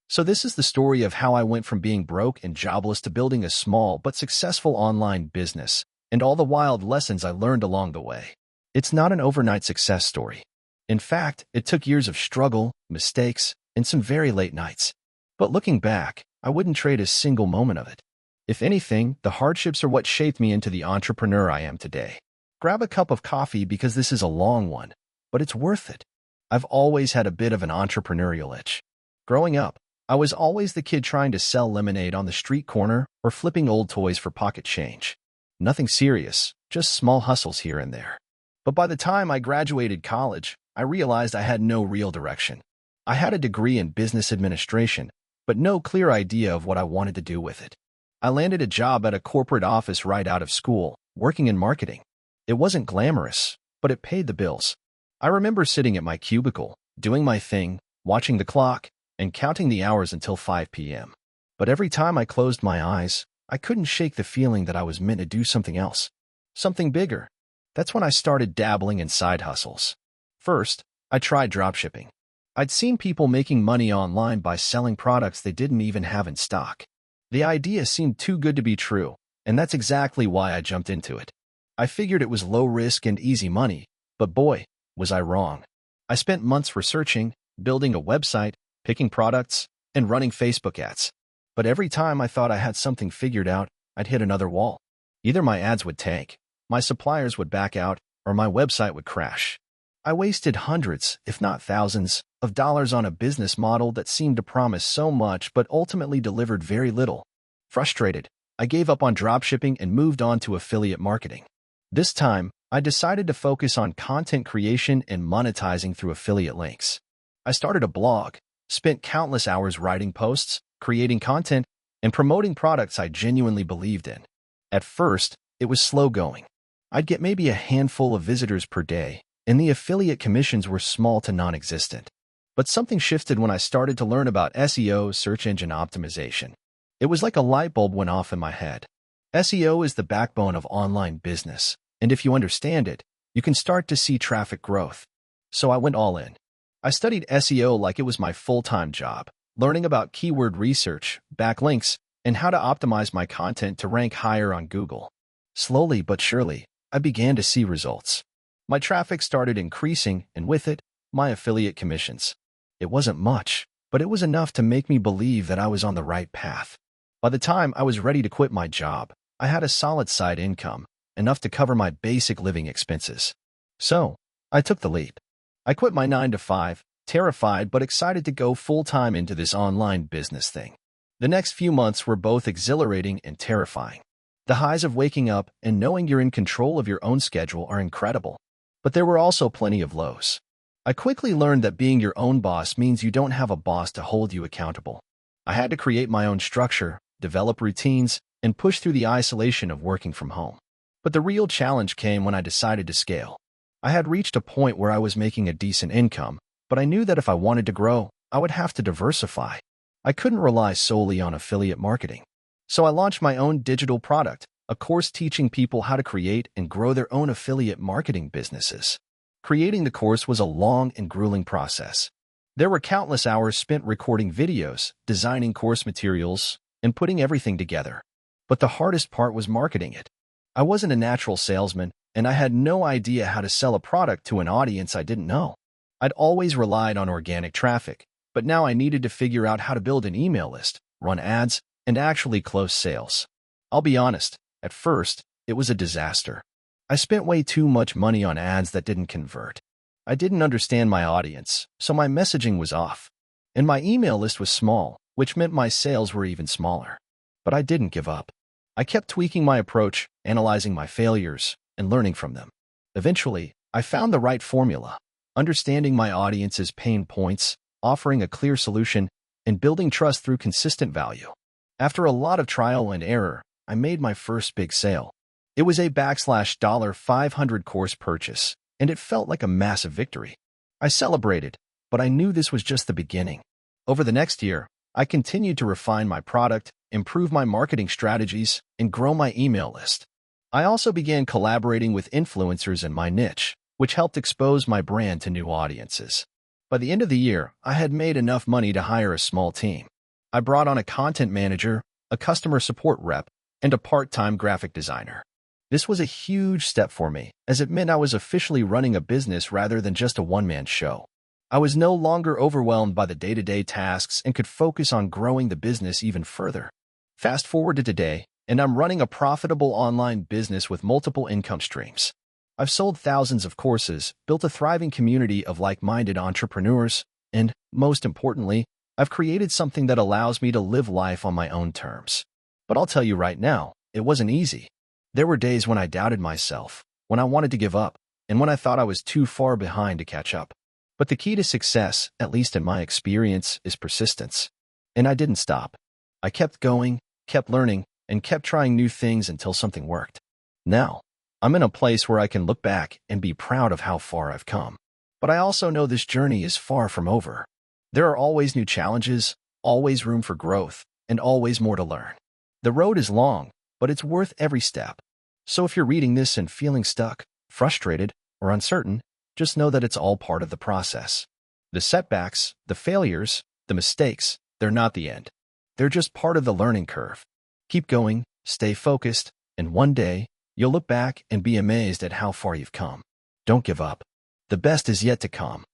So this is the story of how I went from being broke and jobless to building a small but successful online business, and all the wild lessons I learned along the way. It's not an overnight success story. In fact, it took years of struggle, mistakes, and some very late nights. But looking back, I wouldn't trade a single moment of it. If anything, the hardships are what shaped me into the entrepreneur I am today. Grab a cup of coffee because this is a long one, but it's worth it. I've always had a bit of an entrepreneurial itch. Growing up, I was always the kid trying to sell lemonade on the street corner or flipping old toys for pocket change. Nothing serious, just small hustles here and there. But by the time I graduated college, I realized I had no real direction. I had a degree in business administration, but no clear idea of what I wanted to do with it. I landed a job at a corporate office right out of school, working in marketing. It wasn't glamorous, but it paid the bills. I remember sitting at my cubicle, doing my thing, watching the clock, and counting the hours until 5 p.m. But every time I closed my eyes, I couldn't shake the feeling that I was meant to do something else, something bigger. That's when I started dabbling in side hustles. First, I tried dropshipping. I'd seen people making money online by selling products they didn't even have in stock. The idea seemed too good to be true, and that's exactly why I jumped into it. I figured it was low risk and easy money, but boy, was I wrong. I spent months researching, building a website, picking products, and running Facebook ads. But every time I thought I had something figured out, I'd hit another wall. Either my ads would tank, my suppliers would back out, or my website would crash. I wasted hundreds, if not thousands, of dollars on a business model that seemed to promise so much but ultimately delivered very little. Frustrated, I gave up on dropshipping and moved on to affiliate marketing. This time, I decided to focus on content creation and monetizing through affiliate links. I started a blog, spent countless hours writing posts, creating content, and promoting products I genuinely believed in. At first, it was slow going. I'd get maybe a handful of visitors per day, and the affiliate commissions were small to non-existent. But something shifted when I started to learn about SEO, search engine optimization. It was like a light bulb went off in my head. SEO is the backbone of online business, and if you understand it, you can start to see traffic growth. So I went all in. I studied SEO like it was my full-time job, learning about keyword research, backlinks, and how to optimize my content to rank higher on Google. Slowly but surely, I began to see results. My traffic started increasing, and with it, my affiliate commissions. It wasn't much, but it was enough to make me believe that I was on the right path. By the time I was ready to quit my job, I had a solid side income, enough to cover my basic living expenses. So, I took the leap. I quit my 9-to-5, terrified but excited to go full-time into this online business thing. The next few months were both exhilarating and terrifying. The highs of waking up and knowing you're in control of your own schedule are incredible. But there were also plenty of lows. I quickly learned that being your own boss means you don't have a boss to hold you accountable. I had to create my own structure, develop routines, and push through the isolation of working from home. But the real challenge came when I decided to scale. I had reached a point where I was making a decent income, but I knew that if I wanted to grow, I would have to diversify. I couldn't rely solely on affiliate marketing. So I launched my own digital product, a course teaching people how to create and grow their own affiliate marketing businesses. Creating the course was a long and grueling process. There were countless hours spent recording videos, designing course materials, and putting everything together. But the hardest part was marketing it. I wasn't a natural salesman, and I had no idea how to sell a product to an audience I didn't know. I'd always relied on organic traffic, but now I needed to figure out how to build an email list, run ads, and actually close sales. I'll be honest, at first, it was a disaster. I spent way too much money on ads that didn't convert. I didn't understand my audience, so my messaging was off. And my email list was small, which meant my sales were even smaller. But I didn't give up. I kept tweaking my approach, analyzing my failures, and learning from them. Eventually, I found the right formula, understanding my audience's pain points, offering a clear solution, and building trust through consistent value. After a lot of trial and error, I made my first big sale. It was a $500 course purchase, and it felt like a massive victory. I celebrated, but I knew this was just the beginning. Over the next year, I continued to refine my product, improve my marketing strategies, and grow my email list. I also began collaborating with influencers in my niche, which helped expose my brand to new audiences. By the end of the year, I had made enough money to hire a small team. I brought on a content manager, a customer support rep, and a part-time graphic designer. This was a huge step for me, as it meant I was officially running a business rather than just a one-man show. I was no longer overwhelmed by the day-to-day tasks and could focus on growing the business even further. Fast forward to today, and I'm running a profitable online business with multiple income streams. I've sold thousands of courses, built a thriving community of like-minded entrepreneurs, and, most importantly, I've created something that allows me to live life on my own terms. But I'll tell you right now, it wasn't easy. There were days when I doubted myself, when I wanted to give up, and when I thought I was too far behind to catch up. But the key to success, at least in my experience, is persistence. And I didn't stop. I kept going, kept learning, and kept trying new things until something worked. Now, I'm in a place where I can look back and be proud of how far I've come. But I also know this journey is far from over. There are always new challenges, always room for growth, and always more to learn. The road is long, but it's worth every step. So if you're reading this and feeling stuck, frustrated, or uncertain, just know that it's all part of the process. The setbacks, the failures, the mistakes, they're not the end. They're just part of the learning curve. Keep going, stay focused, and one day, you'll look back and be amazed at how far you've come. Don't give up. The best is yet to come.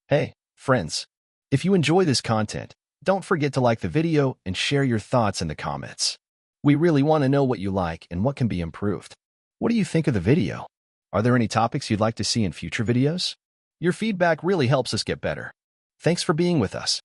Hey, friends, if you enjoy this content, Don't forget to like the video and share your thoughts in the comments. We really want to know what you like and what can be improved. What do you think of the video? Are there any topics you'd like to see in future videos? Your feedback really helps us get better. Thanks for being with us.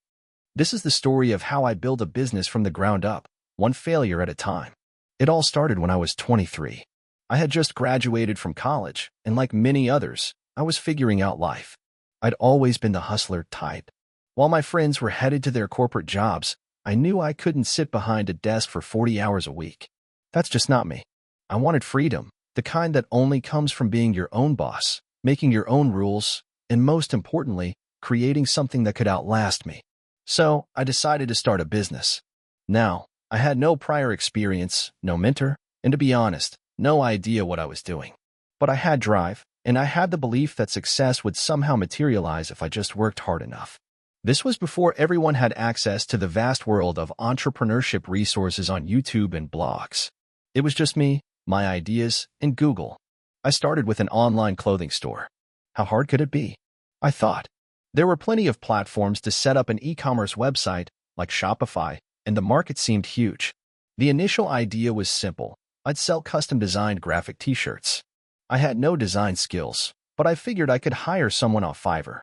This is the story of how I built a business from the ground up, one failure at a time. It all started when I was 23. I had just graduated from college, and like many others, I was figuring out life. I'd always been the hustler type. While my friends were headed to their corporate jobs, I knew I couldn't sit behind a desk for 40 hours a week. That's just not me. I wanted freedom, the kind that only comes from being your own boss, making your own rules, and most importantly, creating something that could outlast me. So, I decided to start a business. Now, I had no prior experience, no mentor, and to be honest, no idea what I was doing. But I had drive, and I had the belief that success would somehow materialize if I just worked hard enough. This was before everyone had access to the vast world of entrepreneurship resources on YouTube and blogs. It was just me, my ideas, and Google. I started with an online clothing store. How hard could it be? I thought. There were plenty of platforms to set up an e-commerce website, like Shopify, and the market seemed huge. The initial idea was simple. I'd sell custom-designed graphic t-shirts. I had no design skills, but I figured I could hire someone off Fiverr.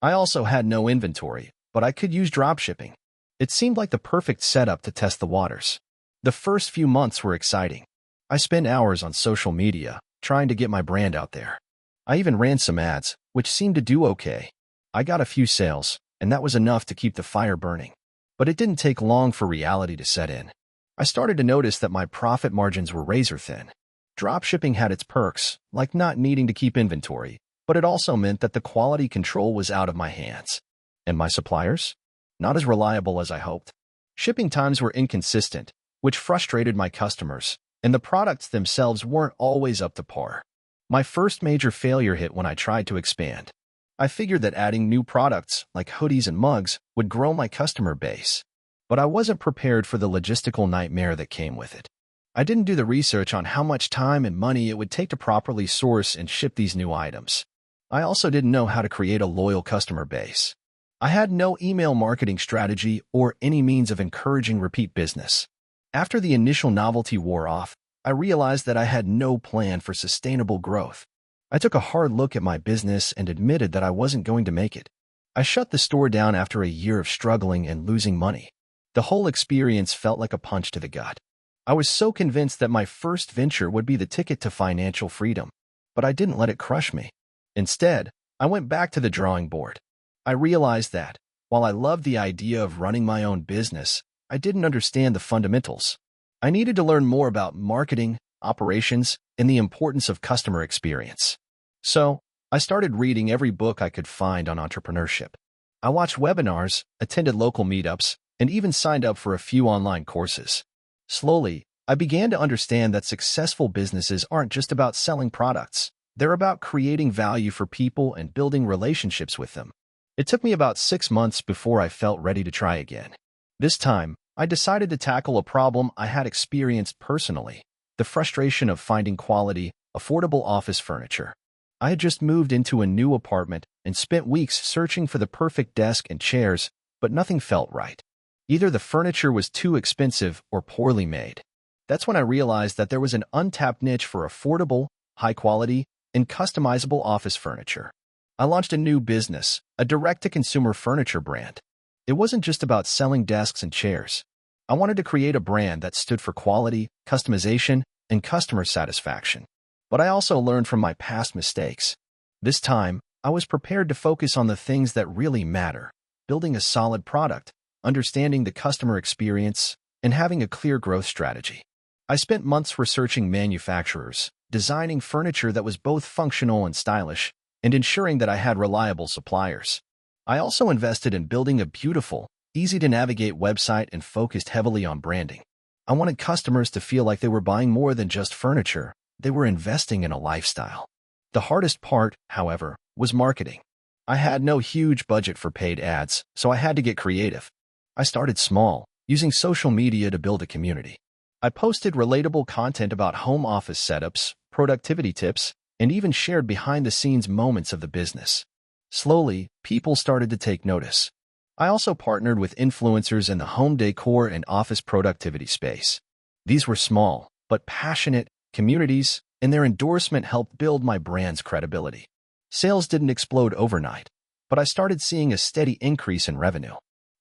I also had no inventory, but I could use dropshipping. It seemed like the perfect setup to test the waters. The first few months were exciting. I spent hours on social media, trying to get my brand out there. I even ran some ads, which seemed to do okay. I got a few sales, and that was enough to keep the fire burning. But it didn't take long for reality to set in. I started to notice that my profit margins were razor-thin. Dropshipping had its perks, like not needing to keep inventory, but it also meant that the quality control was out of my hands. And my suppliers? Not as reliable as I hoped. Shipping times were inconsistent, which frustrated my customers, and the products themselves weren't always up to par. My first major failure hit when I tried to expand. I figured that adding new products, like hoodies and mugs, would grow my customer base. But I wasn't prepared for the logistical nightmare that came with it. I didn't do the research on how much time and money it would take to properly source and ship these new items. I also didn't know how to create a loyal customer base. I had no email marketing strategy or any means of encouraging repeat business. After the initial novelty wore off, I realized that I had no plan for sustainable growth. I took a hard look at my business and admitted that I wasn't going to make it. I shut the store down after a year of struggling and losing money. The whole experience felt like a punch to the gut. I was so convinced that my first venture would be the ticket to financial freedom, but I didn't let it crush me. Instead, I went back to the drawing board. I realized that, while I loved the idea of running my own business, I didn't understand the fundamentals. I needed to learn more about marketing, operations, and the importance of customer experience. So, I started reading every book I could find on entrepreneurship. I watched webinars, attended local meetups, and even signed up for a few online courses. Slowly, I began to understand that successful businesses aren't just about selling products. They're about creating value for people and building relationships with them. It took me about 6 months before I felt ready to try again. This time, I decided to tackle a problem I had experienced personally, the frustration of finding quality, affordable office furniture. I had just moved into a new apartment and spent weeks searching for the perfect desk and chairs, but nothing felt right. Either the furniture was too expensive or poorly made. That's when I realized that there was an untapped niche for affordable, high-quality, and customizable office furniture. I launched a new business, a direct-to-consumer furniture brand. It wasn't just about selling desks and chairs. I wanted to create a brand that stood for quality, customization, and customer satisfaction. But I also learned from my past mistakes. This time, I was prepared to focus on the things that really matter: building a solid product, understanding the customer experience, and having a clear growth strategy. I spent months researching manufacturers, designing furniture that was both functional and stylish, and ensuring that I had reliable suppliers. I also invested in building a beautiful, easy-to-navigate website and focused heavily on branding. I wanted customers to feel like they were buying more than just furniture. They were investing in a lifestyle. The hardest part, however, was marketing. I had no huge budget for paid ads, so I had to get creative. I started small, using social media to build a community. I posted relatable content about home office setups, productivity tips, and even shared behind-the-scenes moments of the business. Slowly, people started to take notice. I also partnered with influencers in the home decor and office productivity space. These were small, but passionate communities, and their endorsement helped build my brand's credibility. Sales didn't explode overnight, but I started seeing a steady increase in revenue.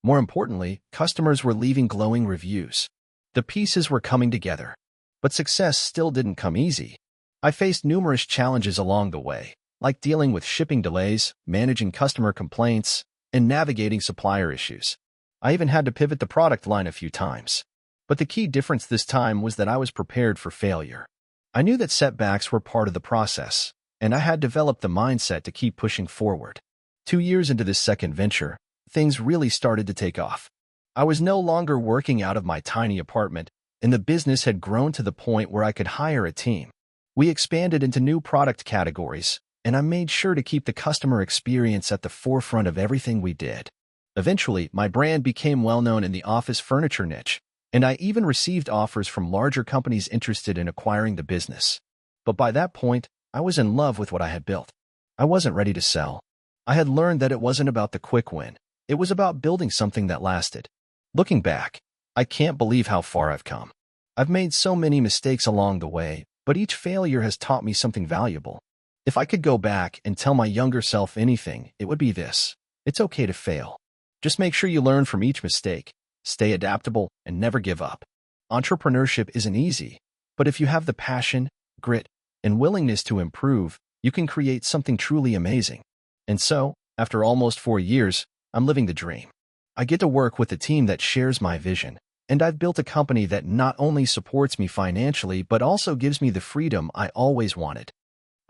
More importantly, customers were leaving glowing reviews. The pieces were coming together. But success still didn't come easy. I faced numerous challenges along the way, like dealing with shipping delays, managing customer complaints, and navigating supplier issues. I even had to pivot the product line a few times. But the key difference this time was that I was prepared for failure. I knew that setbacks were part of the process, and I had developed the mindset to keep pushing forward. 2 years into this second venture, things really started to take off. I was no longer working out of my tiny apartment, and the business had grown to the point where I could hire a team. We expanded into new product categories, and I made sure to keep the customer experience at the forefront of everything we did. Eventually, my brand became well-known in the office furniture niche, and I even received offers from larger companies interested in acquiring the business. But by that point, I was in love with what I had built. I wasn't ready to sell. I had learned that it wasn't about the quick win. It was about building something that lasted. Looking back, I can't believe how far I've come. I've made so many mistakes along the way, but each failure has taught me something valuable. If I could go back and tell my younger self anything, it would be this: it's okay to fail. Just make sure you learn from each mistake, stay adaptable, and never give up. Entrepreneurship isn't easy, but if you have the passion, grit, and willingness to improve, you can create something truly amazing. And so, after almost 4 years, I'm living the dream. I get to work with a team that shares my vision, and I've built a company that not only supports me financially but also gives me the freedom I always wanted.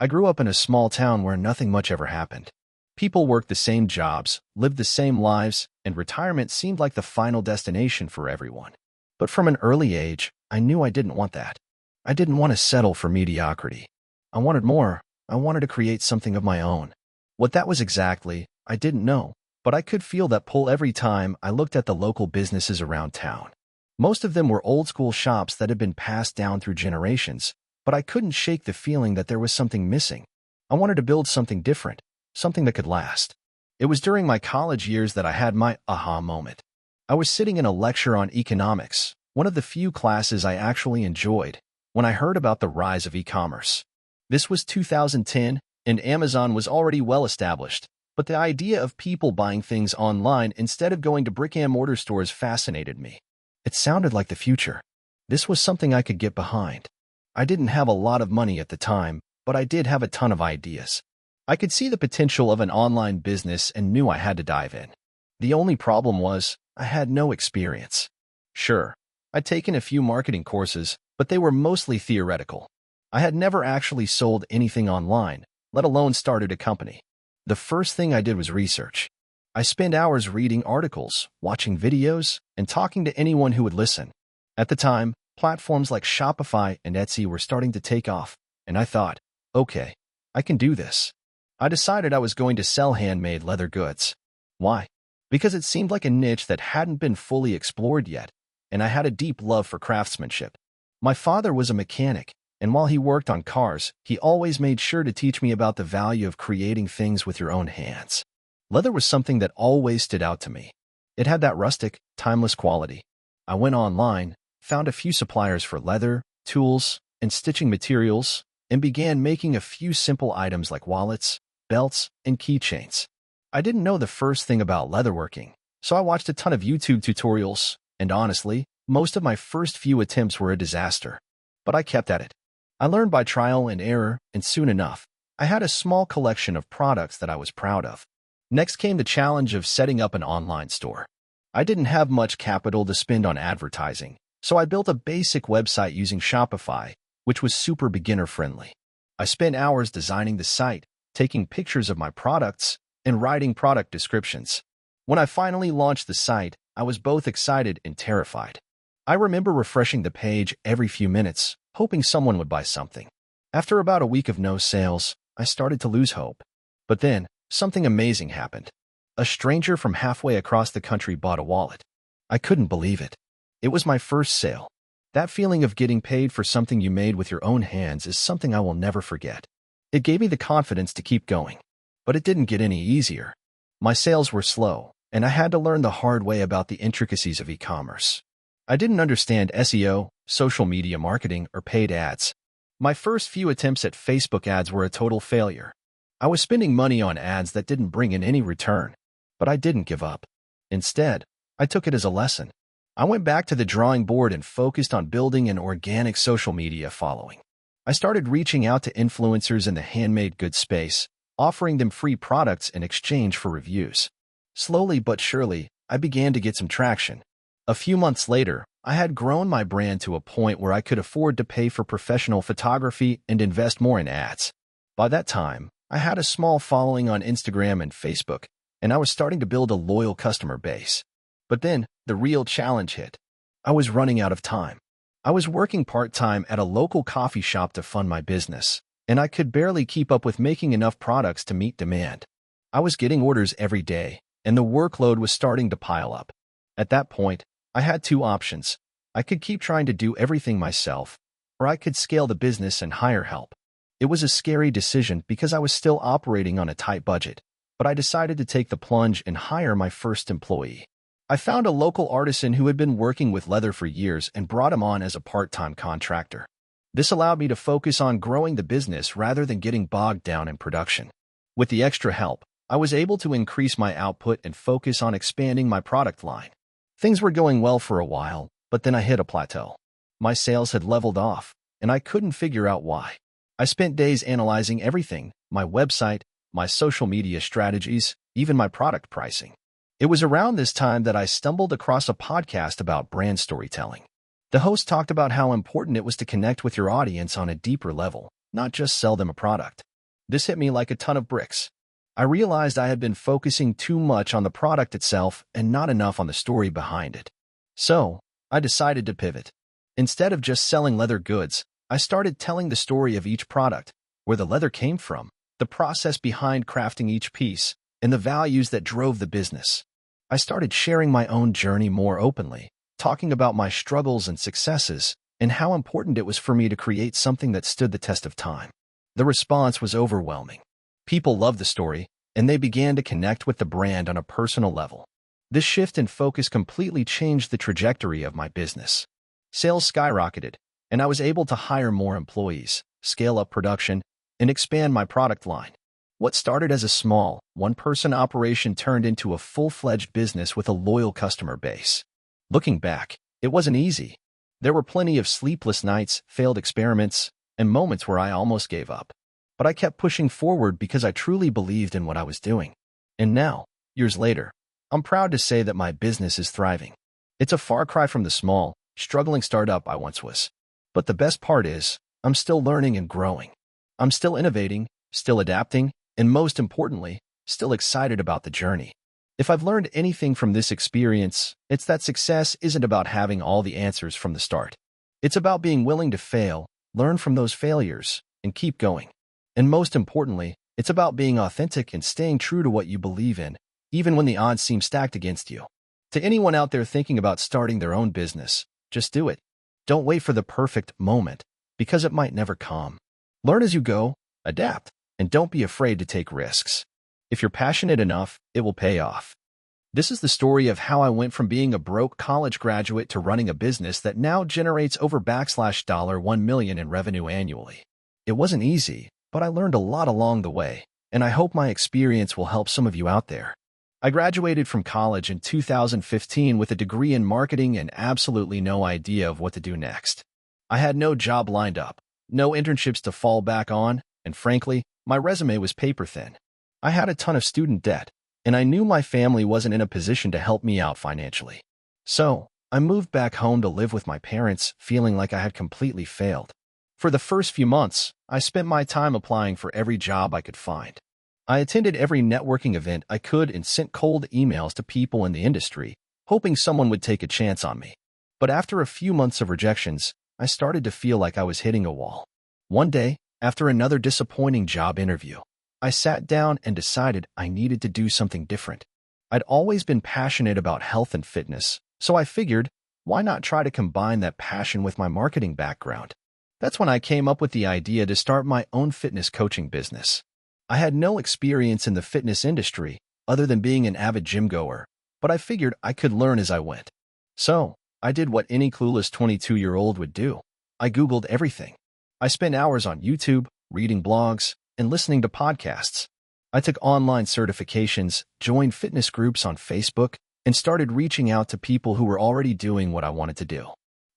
I grew up in a small town where nothing much ever happened. People worked the same jobs, lived the same lives, and retirement seemed like the final destination for everyone. But from an early age, I knew I didn't want that. I didn't want to settle for mediocrity. I wanted more. I wanted to create something of my own. What that was exactly, I didn't know, but I could feel that pull every time I looked at the local businesses around town. Most of them were old-school shops that had been passed down through generations, but I couldn't shake the feeling that there was something missing. I wanted to build something different, something that could last. It was during my college years that I had my aha moment. I was sitting in a lecture on economics, one of the few classes I actually enjoyed, when I heard about the rise of e-commerce. This was 2010, and Amazon was already well established, but the idea of people buying things online instead of going to brick-and-mortar stores fascinated me. It sounded like the future. This was something I could get behind. I didn't have a lot of money at the time, but I did have a ton of ideas. I could see the potential of an online business and knew I had to dive in. The only problem was, I had no experience. Sure, I'd taken a few marketing courses, but they were mostly theoretical. I had never actually sold anything online, let alone started a company. The first thing I did was research. I spent hours reading articles, watching videos, and talking to anyone who would listen. At the time, platforms like Shopify and Etsy were starting to take off, and I thought, okay, I can do this. I decided I was going to sell handmade leather goods. Why? Because it seemed like a niche that hadn't been fully explored yet, and I had a deep love for craftsmanship. My father was a mechanic, and while he worked on cars, he always made sure to teach me about the value of creating things with your own hands. Leather was something that always stood out to me. It had that rustic, timeless quality. I went online, found a few suppliers for leather, tools, and stitching materials, and began making a few simple items like wallets, belts, and keychains. I didn't know the first thing about leatherworking, so I watched a ton of YouTube tutorials, and honestly, most of my first few attempts were a disaster. But I kept at it. I learned by trial and error, and soon enough, I had a small collection of products that I was proud of. Next came the challenge of setting up an online store. I didn't have much capital to spend on advertising, so I built a basic website using Shopify, which was super beginner-friendly. I spent hours designing the site, taking pictures of my products, and writing product descriptions. When I finally launched the site, I was both excited and terrified. I remember refreshing the page every few minutes, hoping someone would buy something. After about a week of no sales, I started to lose hope. But then, something amazing happened. A stranger from halfway across the country bought a wallet. I couldn't believe it. It was my first sale. That feeling of getting paid for something you made with your own hands is something I will never forget. It gave me the confidence to keep going. But it didn't get any easier. My sales were slow, and I had to learn the hard way about the intricacies of e-commerce. I didn't understand SEO, social media marketing, or paid ads. My first few attempts at Facebook ads were a total failure. I was spending money on ads that didn't bring in any return, but I didn't give up. Instead, I took it as a lesson. I went back to the drawing board and focused on building an organic social media following. I started reaching out to influencers in the handmade goods space, offering them free products in exchange for reviews. Slowly but surely, I began to get some traction. A few months later, I had grown my brand to a point where I could afford to pay for professional photography and invest more in ads. By that time, I had a small following on Instagram and Facebook, and I was starting to build a loyal customer base. But then, the real challenge hit. I was running out of time. I was working part-time at a local coffee shop to fund my business, and I could barely keep up with making enough products to meet demand. I was getting orders every day, and the workload was starting to pile up. At that point, I had two options. I could keep trying to do everything myself, or I could scale the business and hire help. It was a scary decision because I was still operating on a tight budget, but I decided to take the plunge and hire my first employee. I found a local artisan who had been working with leather for years and brought him on as a part-time contractor. This allowed me to focus on growing the business rather than getting bogged down in production. With the extra help, I was able to increase my output and focus on expanding my product line. Things were going well for a while, but then I hit a plateau. My sales had leveled off, and I couldn't figure out why. I spent days analyzing everything: my website, my social media strategies, even my product pricing. It was around this time that I stumbled across a podcast about brand storytelling. The host talked about how important it was to connect with your audience on a deeper level, not just sell them a product. This hit me like a ton of bricks. I realized I had been focusing too much on the product itself and not enough on the story behind it. So, I decided to pivot. Instead of just selling leather goods, I started telling the story of each product, where the leather came from, the process behind crafting each piece, and the values that drove the business. I started sharing my own journey more openly, talking about my struggles and successes, and how important it was for me to create something that stood the test of time. The response was overwhelming. People loved the story, and they began to connect with the brand on a personal level. This shift in focus completely changed the trajectory of my business. Sales skyrocketed, and I was able to hire more employees, scale up production, and expand my product line. What started as a small, one-person operation turned into a full-fledged business with a loyal customer base. Looking back, it wasn't easy. There were plenty of sleepless nights, failed experiments, and moments where I almost gave up. But I kept pushing forward because I truly believed in what I was doing. And now, years later, I'm proud to say that my business is thriving. It's a far cry from the small, struggling startup I once was. But the best part is, I'm still learning and growing. I'm still innovating, still adapting, and most importantly, still excited about the journey. If I've learned anything from this experience, it's that success isn't about having all the answers from the start. It's about being willing to fail, learn from those failures, and keep going. And most importantly, it's about being authentic and staying true to what you believe in, even when the odds seem stacked against you. To anyone out there thinking about starting their own business, just do it. Don't wait for the perfect moment, because it might never come. Learn as you go, adapt, and don't be afraid to take risks. If you're passionate enough, it will pay off. This is the story of how I went from being a broke college graduate to running a business that now generates over $1 million in revenue annually. It wasn't easy, but I learned a lot along the way, and I hope my experience will help some of you out there. I graduated from college in 2015 with a degree in marketing and absolutely no idea of what to do next. I had no job lined up, no internships to fall back on, and frankly, my resume was paper thin. I had a ton of student debt, and I knew my family wasn't in a position to help me out financially. So, I moved back home to live with my parents, feeling like I had completely failed. For the first few months, I spent my time applying for every job I could find. I attended every networking event I could and sent cold emails to people in the industry, hoping someone would take a chance on me. But after a few months of rejections, I started to feel like I was hitting a wall. One day, after another disappointing job interview, I sat down and decided I needed to do something different. I'd always been passionate about health and fitness, so I figured, why not try to combine that passion with my marketing background? That's when I came up with the idea to start my own fitness coaching business. I had no experience in the fitness industry, other than being an avid gym goer, but I figured I could learn as I went. So, I did what any clueless 22-year-old would do. I Googled everything. I spent hours on YouTube, reading blogs, and listening to podcasts. I took online certifications, joined fitness groups on Facebook, and started reaching out to people who were already doing what I wanted to do.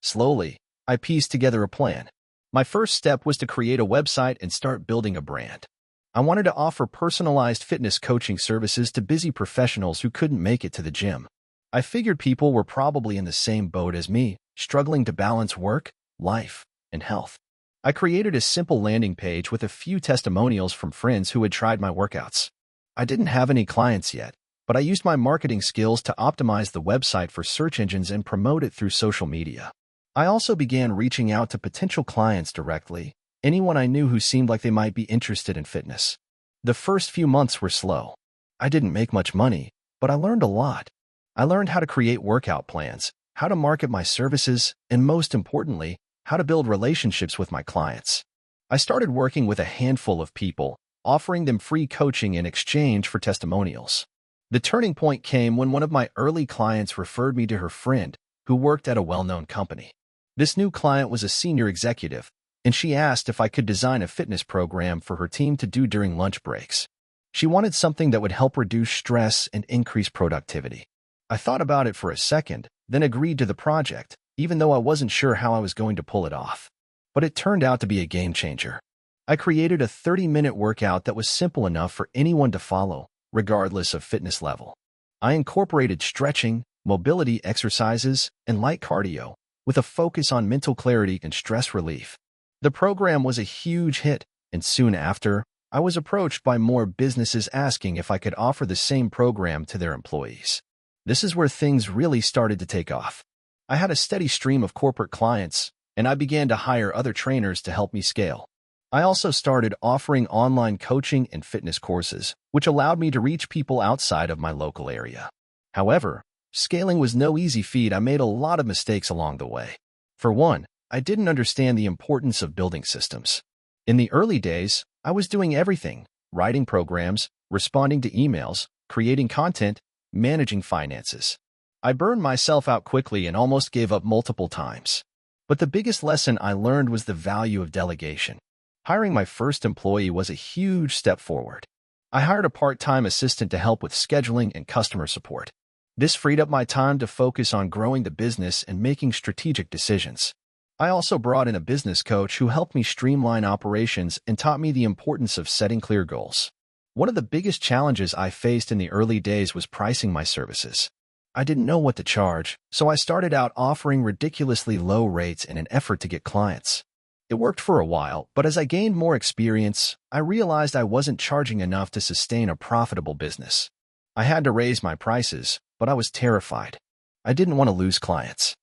Slowly, I pieced together a plan. My first step was to create a website and start building a brand. I wanted to offer personalized fitness coaching services to busy professionals who couldn't make it to the gym. I figured people were probably in the same boat as me, struggling to balance work, life, and health. I created a simple landing page with a few testimonials from friends who had tried my workouts. I didn't have any clients yet, but I used my marketing skills to optimize the website for search engines and promote it through social media. I also began reaching out to potential clients directly, anyone I knew who seemed like they might be interested in fitness. The first few months were slow. I didn't make much money, but I learned a lot. I learned how to create workout plans, how to market my services, and most importantly, how to build relationships with my clients. I started working with a handful of people, offering them free coaching in exchange for testimonials. The turning point came when one of my early clients referred me to her friend, who worked at a well-known company. This new client was a senior executive, and she asked if I could design a fitness program for her team to do during lunch breaks. She wanted something that would help reduce stress and increase productivity. I thought about it for a second, then agreed to the project, even though I wasn't sure how I was going to pull it off. But it turned out to be a game changer. I created a 30-minute workout that was simple enough for anyone to follow, regardless of fitness level. I incorporated stretching, mobility exercises, and light cardio, with a focus on mental clarity and stress relief. The program was a huge hit, and soon after, I was approached by more businesses asking if I could offer the same program to their employees. This is where things really started to take off. I had a steady stream of corporate clients, and I began to hire other trainers to help me scale. I also started offering online coaching and fitness courses, which allowed me to reach people outside of my local area. However, scaling was no easy feat. I made a lot of mistakes along the way. For one, I didn't understand the importance of building systems. In the early days, I was doing everything: writing programs, responding to emails, creating content, managing finances. I burned myself out quickly and almost gave up multiple times. But the biggest lesson I learned was the value of delegation. Hiring my first employee was a huge step forward. I hired a part-time assistant to help with scheduling and customer support. This freed up my time to focus on growing the business and making strategic decisions. I also brought in a business coach who helped me streamline operations and taught me the importance of setting clear goals. One of the biggest challenges I faced in the early days was pricing my services. I didn't know what to charge, so I started out offering ridiculously low rates in an effort to get clients. It worked for a while, but as I gained more experience, I realized I wasn't charging enough to sustain a profitable business. I had to raise my prices, but I was terrified. I didn't want to lose clients.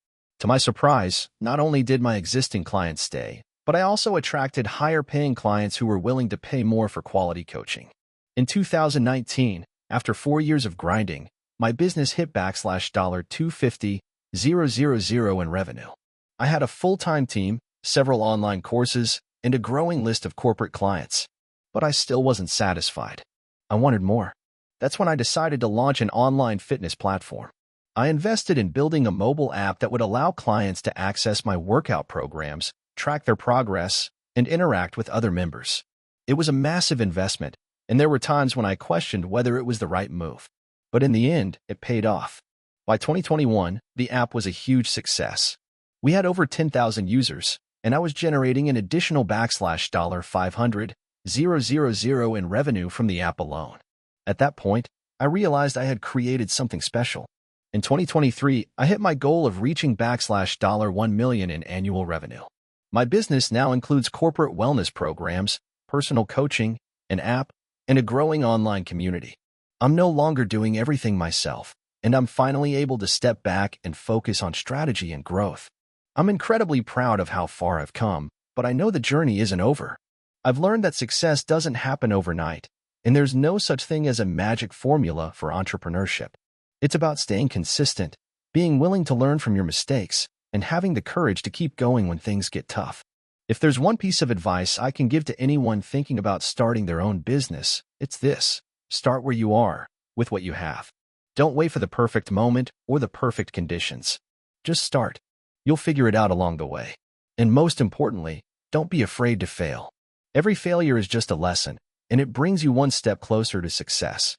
To my surprise, not only did my existing clients stay, but I also attracted higher-paying clients who were willing to pay more for quality coaching. In 2019, after 4 years of grinding, my business hit $250,000 in revenue. I had a full-time team, several online courses, and a growing list of corporate clients. But I still wasn't satisfied. I wanted more. That's when I decided to launch an online fitness platform. I invested in building a mobile app that would allow clients to access my workout programs, track their progress, and interact with other members. It was a massive investment, and there were times when I questioned whether it was the right move. But in the end, it paid off. By 2021, the app was a huge success. We had over 10,000 users, and I was generating an additional $500,000 in revenue from the app alone. At that point, I realized I had created something special. In 2023, I hit my goal of reaching $1 million in annual revenue. My business now includes corporate wellness programs, personal coaching, an app, and a growing online community. I'm no longer doing everything myself, and I'm finally able to step back and focus on strategy and growth. I'm incredibly proud of how far I've come, but I know the journey isn't over. I've learned that success doesn't happen overnight, and there's no such thing as a magic formula for entrepreneurship. It's about staying consistent, being willing to learn from your mistakes, and having the courage to keep going when things get tough. If there's one piece of advice I can give to anyone thinking about starting their own business, it's this: start where you are, with what you have. Don't wait for the perfect moment or the perfect conditions. Just start. You'll figure it out along the way. And most importantly, don't be afraid to fail. Every failure is just a lesson, and it brings you one step closer to success.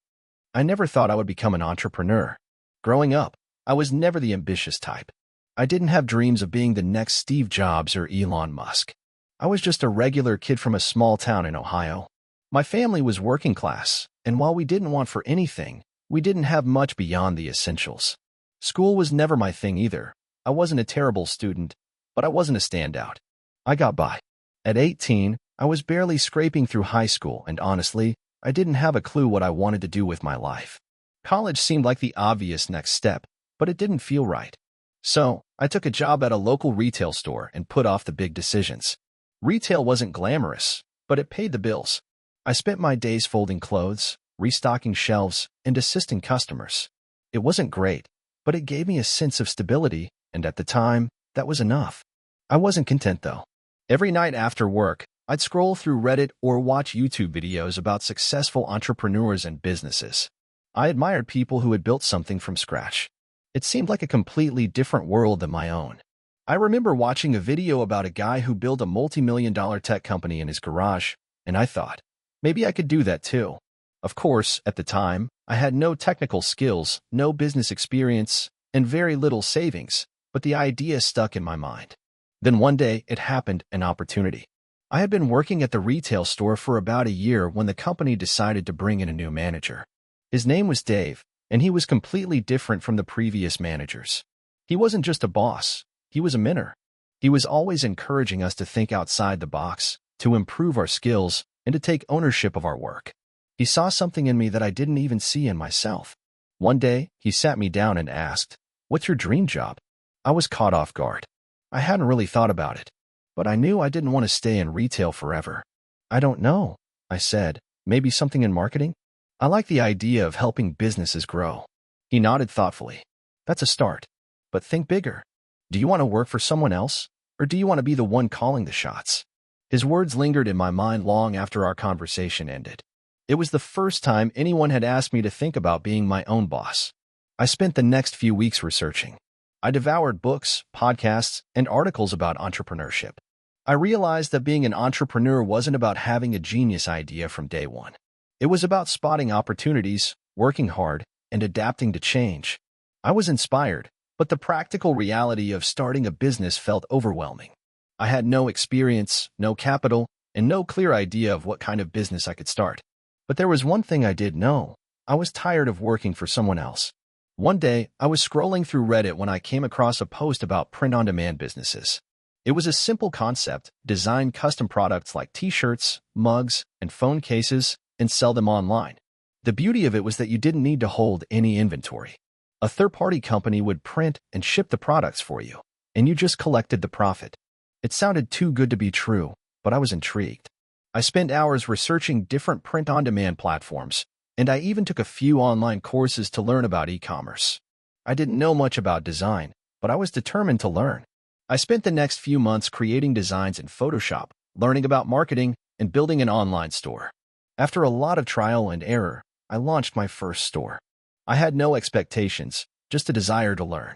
I never thought I would become an entrepreneur. Growing up, I was never the ambitious type. I didn't have dreams of being the next Steve Jobs or Elon Musk. I was just a regular kid from a small town in Ohio. My family was working class, and while we didn't want for anything, we didn't have much beyond the essentials. School was never my thing either. I wasn't a terrible student, but I wasn't a standout. I got by. At 18, I was barely scraping through high school, and honestly, I didn't have a clue what I wanted to do with my life. College seemed like the obvious next step, but it didn't feel right. So, I took a job at a local retail store and put off the big decisions. Retail wasn't glamorous, but it paid the bills. I spent my days folding clothes, restocking shelves, and assisting customers. It wasn't great, but it gave me a sense of stability, and at the time, that was enough. I wasn't content though. Every night after work, I'd scroll through Reddit or watch YouTube videos about successful entrepreneurs and businesses. I admired people who had built something from scratch. It seemed like a completely different world than my own. I remember watching a video about a guy who built a multi-million-dollar tech company in his garage, and I thought, maybe I could do that too. Of course, at the time, I had no technical skills, no business experience, and very little savings, but the idea stuck in my mind. Then one day, it happened, an opportunity. I had been working at the retail store for about a year when the company decided to bring in a new manager. His name was Dave, and he was completely different from the previous managers. He wasn't just a boss, he was a mentor. He was always encouraging us to think outside the box, to improve our skills, and to take ownership of our work. He saw something in me that I didn't even see in myself. One day, he sat me down and asked, "What's your dream job?" I was caught off guard. I hadn't really thought about it, but I knew I didn't want to stay in retail forever. "I don't know," I said. "Maybe something in marketing? I like the idea of helping businesses grow." He nodded thoughtfully. "That's a start. But think bigger. Do you want to work for someone else, or do you want to be the one calling the shots?" His words lingered in my mind long after our conversation ended. It was the first time anyone had asked me to think about being my own boss. I spent the next few weeks researching. I devoured books, podcasts, and articles about entrepreneurship. I realized that being an entrepreneur wasn't about having a genius idea from day one. It was about spotting opportunities, working hard, and adapting to change. I was inspired, but the practical reality of starting a business felt overwhelming. I had no experience, no capital, and no clear idea of what kind of business I could start. But there was one thing I did know. I was tired of working for someone else. One day, I was scrolling through Reddit when I came across a post about print-on-demand businesses. It was a simple concept: design custom products like t-shirts, mugs, and phone cases, and sell them online. The beauty of it was that you didn't need to hold any inventory. A third-party company would print and ship the products for you, and you just collected the profit. It sounded too good to be true, but I was intrigued. I spent hours researching different print-on-demand platforms, and I even took a few online courses to learn about e-commerce. I didn't know much about design, but I was determined to learn. I spent the next few months creating designs in Photoshop, learning about marketing, and building an online store. After a lot of trial and error, I launched my first store. I had no expectations, just a desire to learn.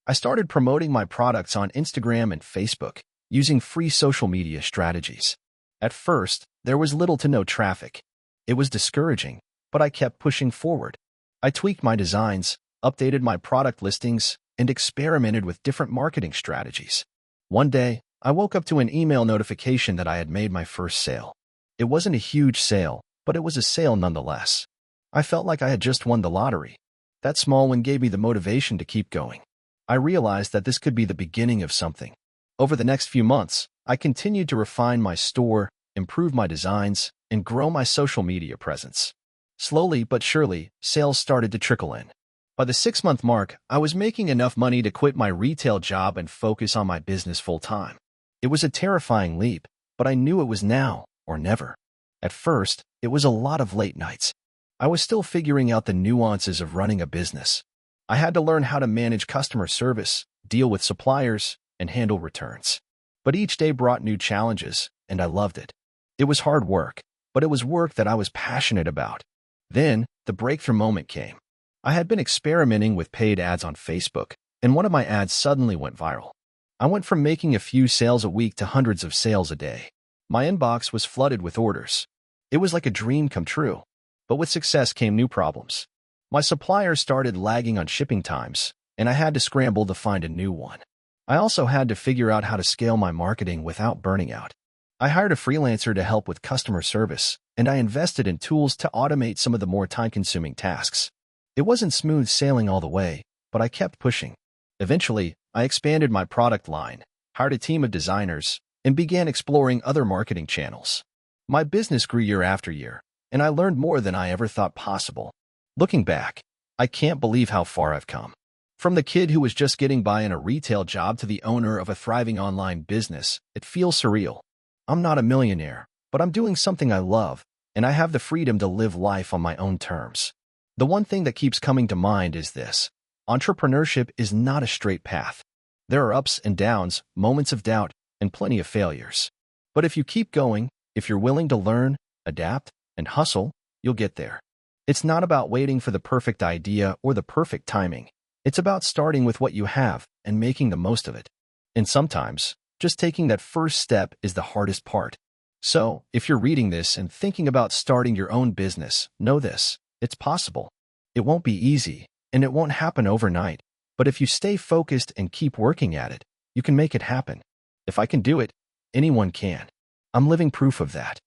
I started promoting my products on Instagram and Facebook, using free social media strategies. At first, there was little to no traffic. It was discouraging, but I kept pushing forward. I tweaked my designs, updated my product listings, and experimented with different marketing strategies. One day, I woke up to an email notification that I had made my first sale. It wasn't a huge sale, but it was a sale nonetheless. I felt like I had just won the lottery. That small win gave me the motivation to keep going. I realized that this could be the beginning of something. Over the next few months, I continued to refine my store, improve my designs, and grow my social media presence. Slowly but surely, sales started to trickle in. By the 6-month mark, I was making enough money to quit my retail job and focus on my business full-time. It was a terrifying leap, but I knew it was now or never. At first, it was a lot of late nights. I was still figuring out the nuances of running a business. I had to learn how to manage customer service, deal with suppliers, and handle returns. But each day brought new challenges, and I loved it. It was hard work, but it was work that I was passionate about. Then, the breakthrough moment came. I had been experimenting with paid ads on Facebook, and one of my ads suddenly went viral. I went from making a few sales a week to hundreds of sales a day. My inbox was flooded with orders. It was like a dream come true. But with success came new problems. My suppliers started lagging on shipping times, and I had to scramble to find a new one. I also had to figure out how to scale my marketing without burning out. I hired a freelancer to help with customer service, and I invested in tools to automate some of the more time-consuming tasks. It wasn't smooth sailing all the way, but I kept pushing. Eventually, I expanded my product line, hired a team of designers, and began exploring other marketing channels. My business grew year after year, and I learned more than I ever thought possible. Looking back, I can't believe how far I've come. From the kid who was just getting by in a retail job to the owner of a thriving online business, it feels surreal. I'm not a millionaire, but I'm doing something I love, and I have the freedom to live life on my own terms. The one thing that keeps coming to mind is this: entrepreneurship is not a straight path. There are ups and downs, moments of doubt, and plenty of failures. But if you keep going, if you're willing to learn, adapt, and hustle, you'll get there. It's not about waiting for the perfect idea or the perfect timing. It's about starting with what you have and making the most of it. And sometimes, just taking that first step is the hardest part. So, if you're reading this and thinking about starting your own business, know this: it's possible. It won't be easy, and it won't happen overnight. But if you stay focused and keep working at it, you can make it happen. If I can do it, anyone can. I'm living proof of that.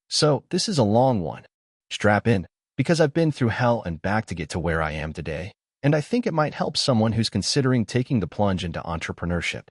So, this is a long one. Strap in, because I've been through hell and back to get to where I am today, and I think it might help someone who's considering taking the plunge into entrepreneurship.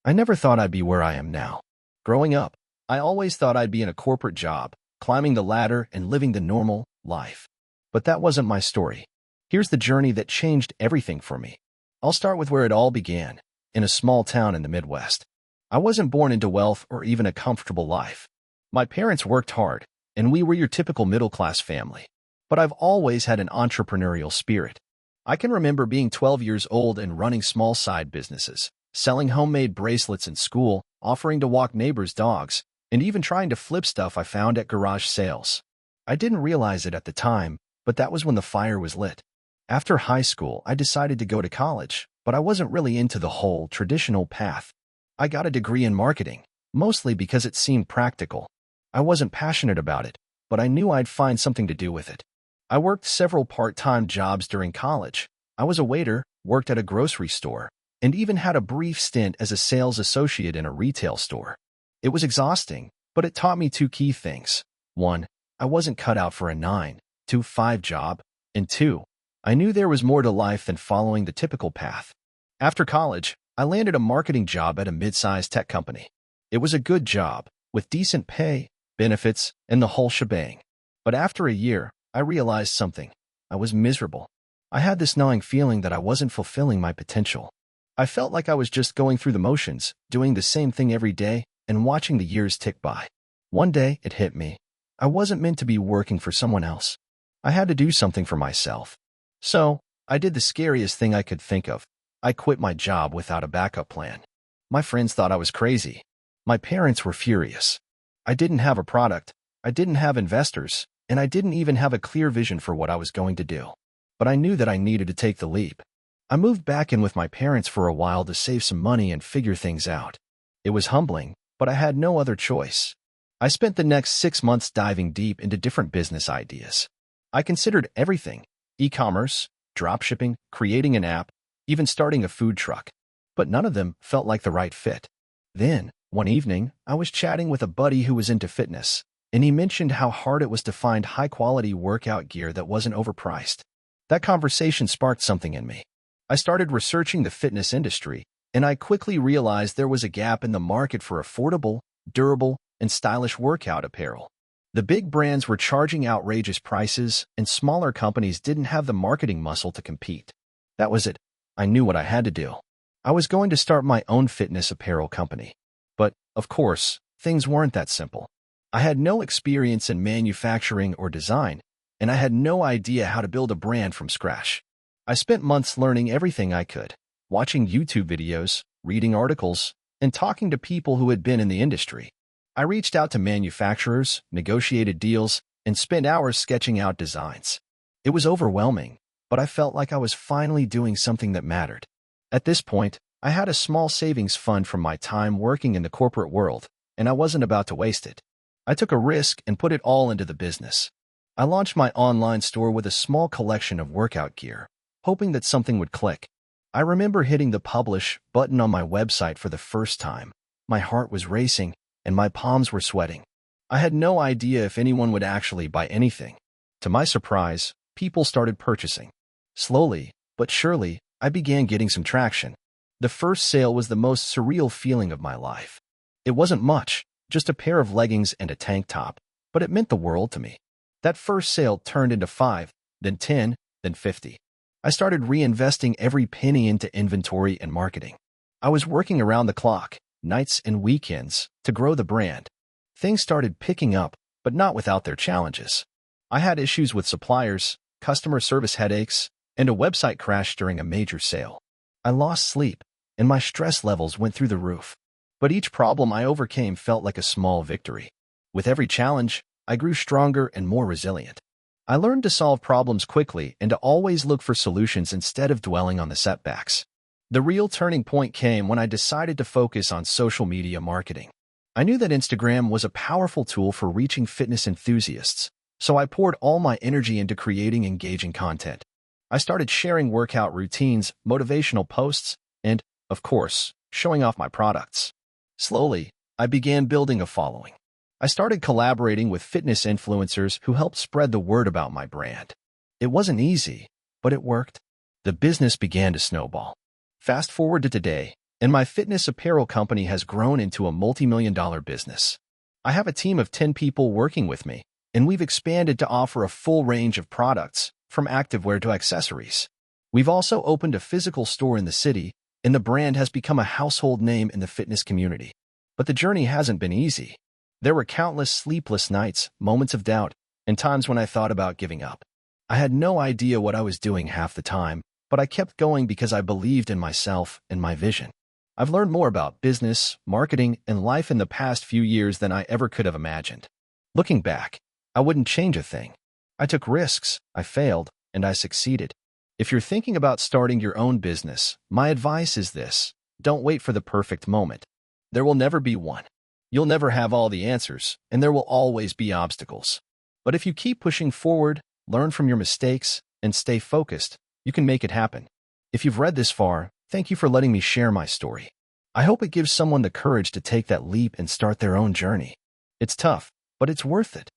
I never thought I'd be where I am now. Growing up, I always thought I'd be in a corporate job, climbing the ladder and living the normal life. But that wasn't my story. Here's the journey that changed everything for me. I'll start with where it all began, in a small town in the Midwest. I wasn't born into wealth or even a comfortable life. My parents worked hard, and we were your typical middle-class family. But I've always had an entrepreneurial spirit. I can remember being 12 years old and running small side businesses, selling homemade bracelets in school, offering to walk neighbors' dogs, and even trying to flip stuff I found at garage sales. I didn't realize it at the time, but that was when the fire was lit. After high school, I decided to go to college, but I wasn't really into the whole traditional path. I got a degree in marketing, mostly because it seemed practical. I wasn't passionate about it, but I knew I'd find something to do with it. I worked several part-time jobs during college. I was a waiter, worked at a grocery store, and even had a brief stint as a sales associate in a retail store. It was exhausting, but it taught me two key things. 1, I wasn't cut out for a 9-to-5 job, and 2, I knew there was more to life than following the typical path. After college, I landed a marketing job at a mid-sized tech company. It was a good job, with decent pay, benefits, and the whole shebang. But after a year, I realized something. I was miserable. I had this gnawing feeling that I wasn't fulfilling my potential. I felt like I was just going through the motions, doing the same thing every day, and watching the years tick by. One day, it hit me. I wasn't meant to be working for someone else. I had to do something for myself. So, I did the scariest thing I could think of. I quit my job without a backup plan. My friends thought I was crazy. My parents were furious. I didn't have a product, I didn't have investors, and I didn't even have a clear vision for what I was going to do. But I knew that I needed to take the leap. I moved back in with my parents for a while to save some money and figure things out. It was humbling, but I had no other choice. I spent the next 6 months diving deep into different business ideas. I considered everything: e-commerce, dropshipping, creating an app, even starting a food truck. But none of them felt like the right fit. Then, one evening, I was chatting with a buddy who was into fitness, and he mentioned how hard it was to find high-quality workout gear that wasn't overpriced. That conversation sparked something in me. I started researching the fitness industry, and I quickly realized there was a gap in the market for affordable, durable, and stylish workout apparel. The big brands were charging outrageous prices, and smaller companies didn't have the marketing muscle to compete. That was it. I knew what I had to do. I was going to start my own fitness apparel company. But, of course, things weren't that simple. I had no experience in manufacturing or design, and I had no idea how to build a brand from scratch. I spent months learning everything I could, watching YouTube videos, reading articles, and talking to people who had been in the industry. I reached out to manufacturers, negotiated deals, and spent hours sketching out designs. It was overwhelming, but I felt like I was finally doing something that mattered. At this point, I had a small savings fund from my time working in the corporate world, and I wasn't about to waste it. I took a risk and put it all into the business. I launched my online store with a small collection of workout gear, hoping that something would click. I remember hitting the publish button on my website for the first time. My heart was racing, and my palms were sweating. I had no idea if anyone would actually buy anything. To my surprise, people started purchasing. Slowly, but surely, I began getting some traction. The first sale was the most surreal feeling of my life. It wasn't much, just a pair of leggings and a tank top, but it meant the world to me. That first sale turned into 5, then 10, then 50. I started reinvesting every penny into inventory and marketing. I was working around the clock, nights and weekends, to grow the brand. Things started picking up, but not without their challenges. I had issues with suppliers, customer service headaches, and a website crash during a major sale. I lost sleep, and my stress levels went through the roof. But each problem I overcame felt like a small victory. With every challenge, I grew stronger and more resilient. I learned to solve problems quickly and to always look for solutions instead of dwelling on the setbacks. The real turning point came when I decided to focus on social media marketing. I knew that Instagram was a powerful tool for reaching fitness enthusiasts, so I poured all my energy into creating engaging content. I started sharing workout routines, motivational posts, and, of course, showing off my products. Slowly, I began building a following. I started collaborating with fitness influencers who helped spread the word about my brand. It wasn't easy, but it worked. The business began to snowball. Fast forward to today, and my fitness apparel company has grown into a multi-million-dollar business. I have a team of 10 people working with me, and we've expanded to offer a full range of products, from activewear to accessories. We've also opened a physical store in the city, and the brand has become a household name in the fitness community. But the journey hasn't been easy. There were countless sleepless nights, moments of doubt, and times when I thought about giving up. I had no idea what I was doing half the time, but I kept going because I believed in myself and my vision. I've learned more about business, marketing, and life in the past few years than I ever could have imagined. Looking back, I wouldn't change a thing. I took risks, I failed, and I succeeded. If you're thinking about starting your own business, my advice is this: don't wait for the perfect moment. There will never be one. You'll never have all the answers, and there will always be obstacles. But if you keep pushing forward, learn from your mistakes, and stay focused, you can make it happen. If you've read this far, thank you for letting me share my story. I hope it gives someone the courage to take that leap and start their own journey. It's tough, but it's worth it.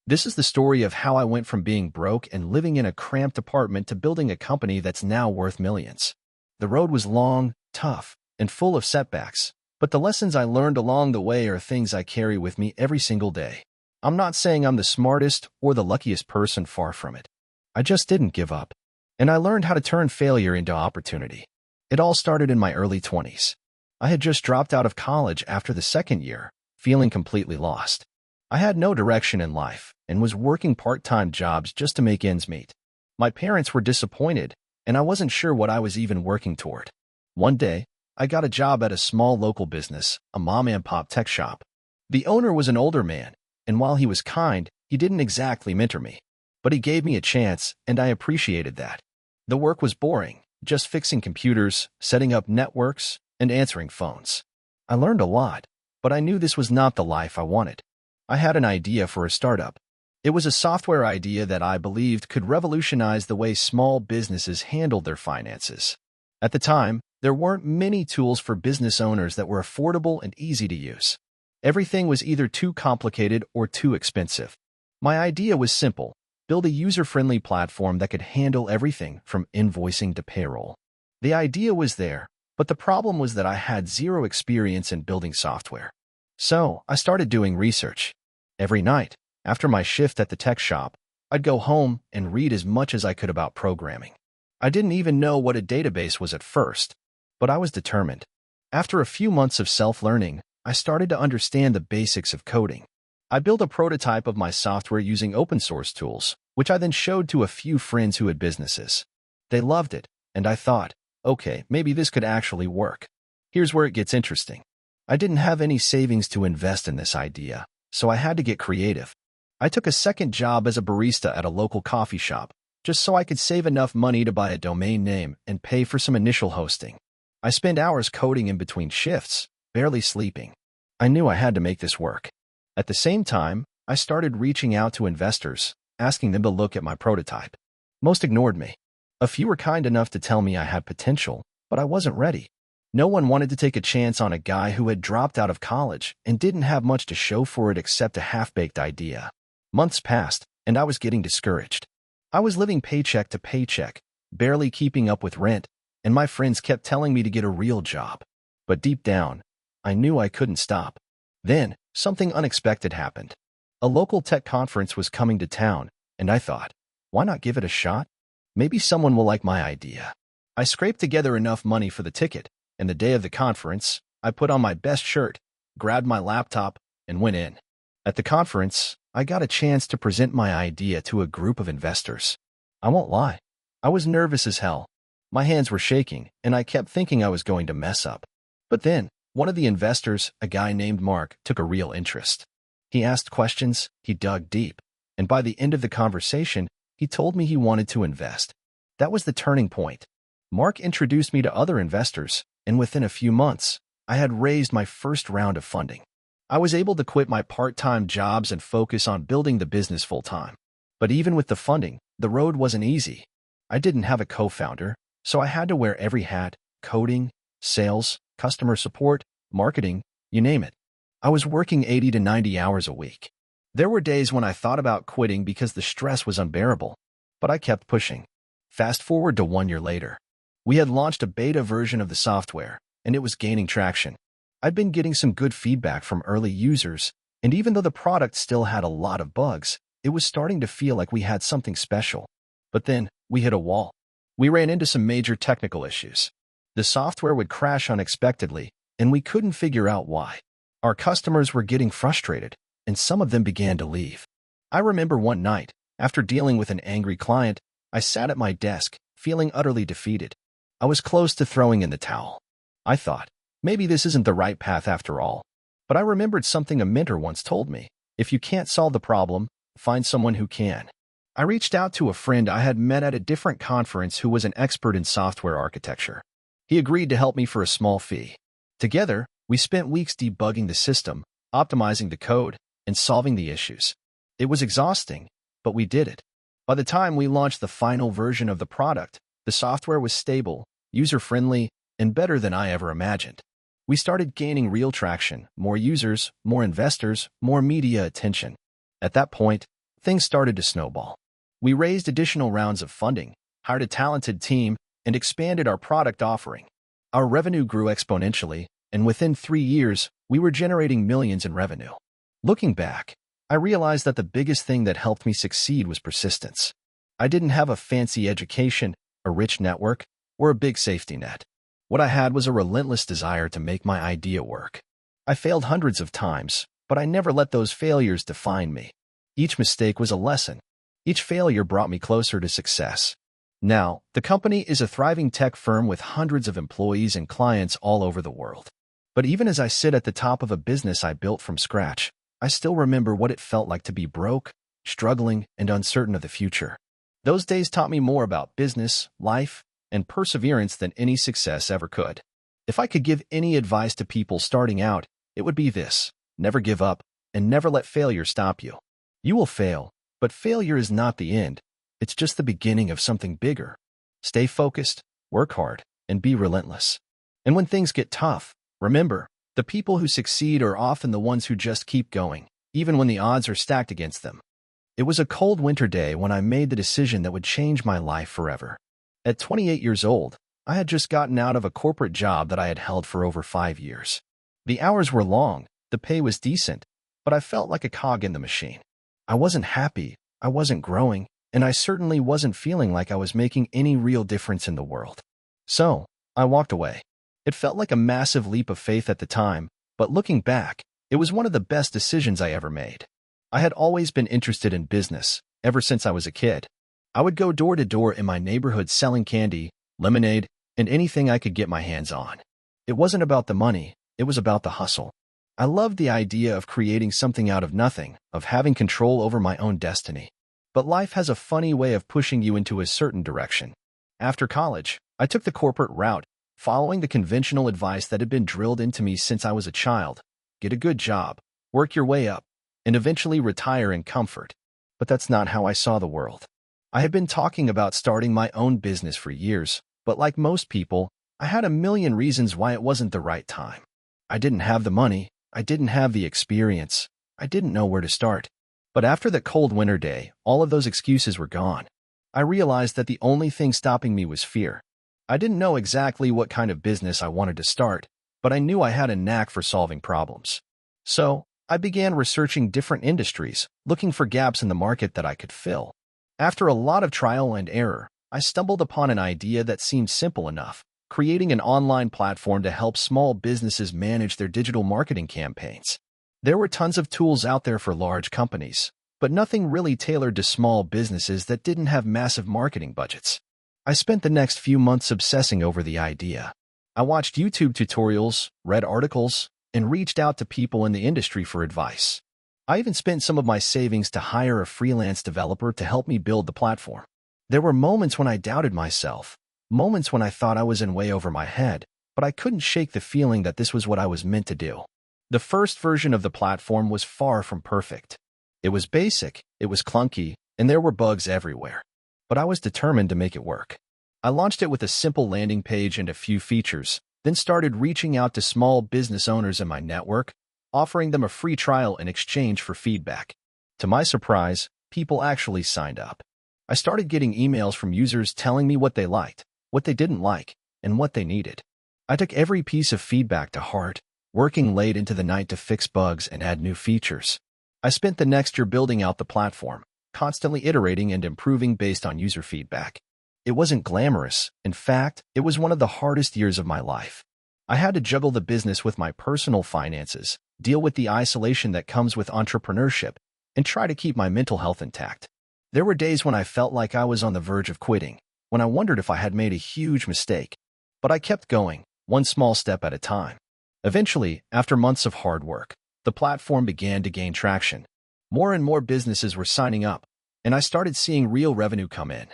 This is the story of how I went from being broke and living in a cramped apartment to building a company that's now worth millions. The road was long, tough, and full of setbacks, but the lessons I learned along the way are things I carry with me every single day. I'm not saying I'm the smartest or the luckiest person, far from it. I just didn't give up. And I learned how to turn failure into opportunity. It all started in my early 20s. I had just dropped out of college after the second year, feeling completely lost. I had no direction in life and was working part-time jobs just to make ends meet. My parents were disappointed, and I wasn't sure what I was even working toward. One day, I got a job at a small local business, a mom-and-pop tech shop. The owner was an older man, and while he was kind, he didn't exactly mentor me. But he gave me a chance, and I appreciated that. The work was boring, just fixing computers, setting up networks, and answering phones. I learned a lot, but I knew this was not the life I wanted. I had an idea for a startup. It was a software idea that I believed could revolutionize the way small businesses handled their finances. At the time, there weren't many tools for business owners that were affordable and easy to use. Everything was either too complicated or too expensive. My idea was simple: build a user-friendly platform that could handle everything from invoicing to payroll. The idea was there, but the problem was that I had zero experience in building software. So I started doing research. Every night, after my shift at the tech shop, I'd go home and read as much as I could about programming. I didn't even know what a database was at first, but I was determined. After a few months of self-learning, I started to understand the basics of coding. I built a prototype of my software using open-source tools, which I then showed to a few friends who had businesses. They loved it, and I thought, okay, maybe this could actually work. Here's where it gets interesting. I didn't have any savings to invest in this idea, so I had to get creative. I took a second job as a barista at a local coffee shop, just so I could save enough money to buy a domain name and pay for some initial hosting. I spent hours coding in between shifts, barely sleeping. I knew I had to make this work. At the same time, I started reaching out to investors, asking them to look at my prototype. Most ignored me. A few were kind enough to tell me I had potential, but I wasn't ready. No one wanted to take a chance on a guy who had dropped out of college and didn't have much to show for it except a half-baked idea. Months passed, and I was getting discouraged. I was living paycheck to paycheck, barely keeping up with rent, and my friends kept telling me to get a real job. But deep down, I knew I couldn't stop. Then, something unexpected happened. A local tech conference was coming to town, and I thought, why not give it a shot? Maybe someone will like my idea. I scraped together enough money for the ticket, and the day of the conference, I put on my best shirt, grabbed my laptop, and went in. At the conference, I got a chance to present my idea to a group of investors. I won't lie, I was nervous as hell. My hands were shaking, and I kept thinking I was going to mess up. But then, one of the investors, a guy named Mark, took a real interest. He asked questions, he dug deep, and by the end of the conversation, he told me he wanted to invest. That was the turning point. Mark introduced me to other investors, and within a few months, I had raised my first round of funding. I was able to quit my part-time jobs and focus on building the business full-time. But even with the funding, the road wasn't easy. I didn't have a co-founder, so I had to wear every hat: coding, sales, customer support, marketing, you name it. I was working 80 to 90 hours a week. There were days when I thought about quitting because the stress was unbearable, but I kept pushing. Fast forward to 1 year later. We had launched a beta version of the software, and it was gaining traction. I'd been getting some good feedback from early users, and even though the product still had a lot of bugs, it was starting to feel like we had something special. But then, we hit a wall. We ran into some major technical issues. The software would crash unexpectedly, and we couldn't figure out why. Our customers were getting frustrated, and some of them began to leave. I remember one night, after dealing with an angry client, I sat at my desk, feeling utterly defeated. I was close to throwing in the towel. I thought, maybe this isn't the right path after all. But I remembered something a mentor once told me: if you can't solve the problem, find someone who can. I reached out to a friend I had met at a different conference who was an expert in software architecture. He agreed to help me for a small fee. Together, we spent weeks debugging the system, optimizing the code, and solving the issues. It was exhausting, but we did it. By the time we launched the final version of the product, the software was stable, user-friendly, and better than I ever imagined. We started gaining real traction: more users, more investors, more media attention. At that point, things started to snowball. We raised additional rounds of funding, hired a talented team, and expanded our product offering. Our revenue grew exponentially, and within 3 years, we were generating millions in revenue. Looking back, I realized that the biggest thing that helped me succeed was persistence. I didn't have a fancy education, a rich network, or a big safety net. What I had was a relentless desire to make my idea work. I failed hundreds of times, but I never let those failures define me. Each mistake was a lesson. Each failure brought me closer to success. Now, the company is a thriving tech firm with hundreds of employees and clients all over the world. But even as I sit at the top of a business I built from scratch, I still remember what it felt like to be broke, struggling, and uncertain of the future. Those days taught me more about business, life, and perseverance than any success ever could. If I could give any advice to people starting out, it would be this: never give up, and never let failure stop you. You will fail, but failure is not the end. It's just the beginning of something bigger. Stay focused, work hard, and be relentless. And when things get tough, remember, the people who succeed are often the ones who just keep going, even when the odds are stacked against them. It was a cold winter day when I made the decision that would change my life forever. At 28 years old, I had just gotten out of a corporate job that I had held for over 5 years. The hours were long, the pay was decent, but I felt like a cog in the machine. I wasn't happy, I wasn't growing, and I certainly wasn't feeling like I was making any real difference in the world. So, I walked away. It felt like a massive leap of faith at the time, but looking back, it was one of the best decisions I ever made. I had always been interested in business, ever since I was a kid. I would go door to door in my neighborhood selling candy, lemonade, and anything I could get my hands on. It wasn't about the money, it was about the hustle. I loved the idea of creating something out of nothing, of having control over my own destiny. But life has a funny way of pushing you into a certain direction. After college, I took the corporate route, following the conventional advice that had been drilled into me since I was a child. Get a good job, work your way up, and eventually retire in comfort. But that's not how I saw the world. I had been talking about starting my own business for years, but like most people, I had a million reasons why it wasn't the right time. I didn't have the money, I didn't have the experience, I didn't know where to start. But after that cold winter day, all of those excuses were gone. I realized that the only thing stopping me was fear. I didn't know exactly what kind of business I wanted to start, but I knew I had a knack for solving problems. So, I began researching different industries, looking for gaps in the market that I could fill. After a lot of trial and error, I stumbled upon an idea that seemed simple enough: creating an online platform to help small businesses manage their digital marketing campaigns. There were tons of tools out there for large companies, but nothing really tailored to small businesses that didn't have massive marketing budgets. I spent the next few months obsessing over the idea. I watched YouTube tutorials, read articles, and reached out to people in the industry for advice. I even spent some of my savings to hire a freelance developer to help me build the platform. There were moments when I doubted myself, moments when I thought I was in way over my head, but I couldn't shake the feeling that this was what I was meant to do. The first version of the platform was far from perfect. It was basic, it was clunky, and there were bugs everywhere. But I was determined to make it work. I launched it with a simple landing page and a few features, then started reaching out to small business owners in my network, offering them a free trial in exchange for feedback. To my surprise, people actually signed up. I started getting emails from users telling me what they liked, what they didn't like, and what they needed. I took every piece of feedback to heart, working late into the night to fix bugs and add new features. I spent the next year building out the platform, constantly iterating and improving based on user feedback. It wasn't glamorous. In fact, it was one of the hardest years of my life. I had to juggle the business with my personal finances, deal with the isolation that comes with entrepreneurship, and try to keep my mental health intact. There were days when I felt like I was on the verge of quitting, when I wondered if I had made a huge mistake. But I kept going, one small step at a time. Eventually, after months of hard work, the platform began to gain traction. More and more businesses were signing up, and I started seeing real revenue come in.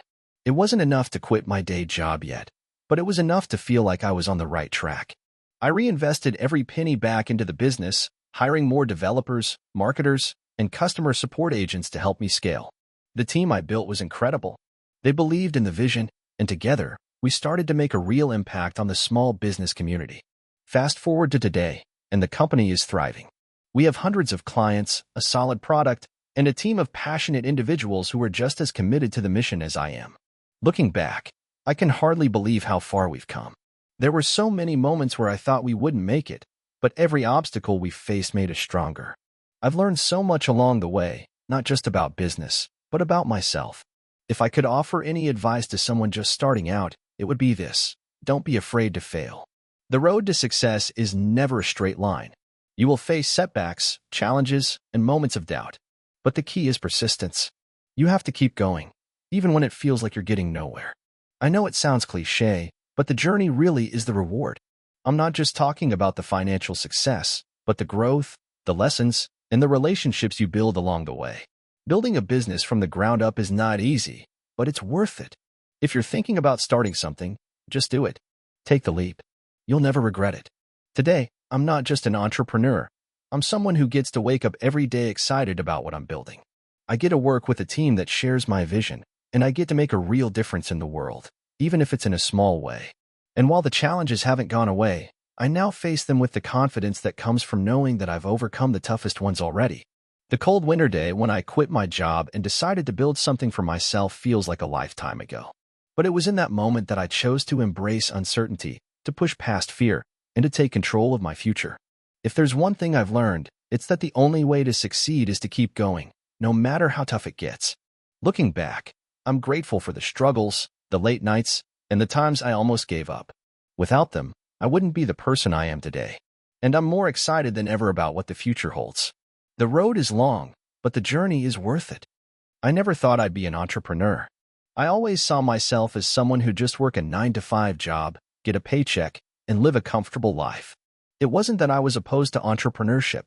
It wasn't enough to quit my day job yet, but it was enough to feel like I was on the right track. I reinvested every penny back into the business, hiring more developers, marketers, and customer support agents to help me scale. The team I built was incredible. They believed in the vision, and together, we started to make a real impact on the small business community. Fast forward to today, and the company is thriving. We have hundreds of clients, a solid product, and a team of passionate individuals who are just as committed to the mission as I am. Looking back, I can hardly believe how far we've come. There were so many moments where I thought we wouldn't make it, but every obstacle we faced made us stronger. I've learned so much along the way, not just about business, but about myself. If I could offer any advice to someone just starting out, it would be this: don't be afraid to fail. The road to success is never a straight line. You will face setbacks, challenges, and moments of doubt. But the key is persistence. You have to keep going, even when it feels like you're getting nowhere. I know it sounds cliché, but the journey really is the reward. I'm not just talking about the financial success, but the growth, the lessons, and the relationships you build along the way. Building a business from the ground up is not easy, but it's worth it. If you're thinking about starting something, just do it. Take the leap. You'll never regret it. Today, I'm not just an entrepreneur. I'm someone who gets to wake up every day excited about what I'm building. I get to work with a team that shares my vision, and I get to make a real difference in the world, even if it's in a small way. And while the challenges haven't gone away, I now face them with the confidence that comes from knowing that I've overcome the toughest ones already. The cold winter day when I quit my job and decided to build something for myself feels like a lifetime ago. But it was in that moment that I chose to embrace uncertainty, to push past fear, and to take control of my future. If there's one thing I've learned, it's that the only way to succeed is to keep going, no matter how tough it gets. Looking back, I'm grateful for the struggles, the late nights, and the times I almost gave up. Without them, I wouldn't be the person I am today. And I'm more excited than ever about what the future holds. The road is long, but the journey is worth it. I never thought I'd be an entrepreneur. I always saw myself as someone who'd just work a 9-to-5 job, get a paycheck, and live a comfortable life. It wasn't that I was opposed to entrepreneurship.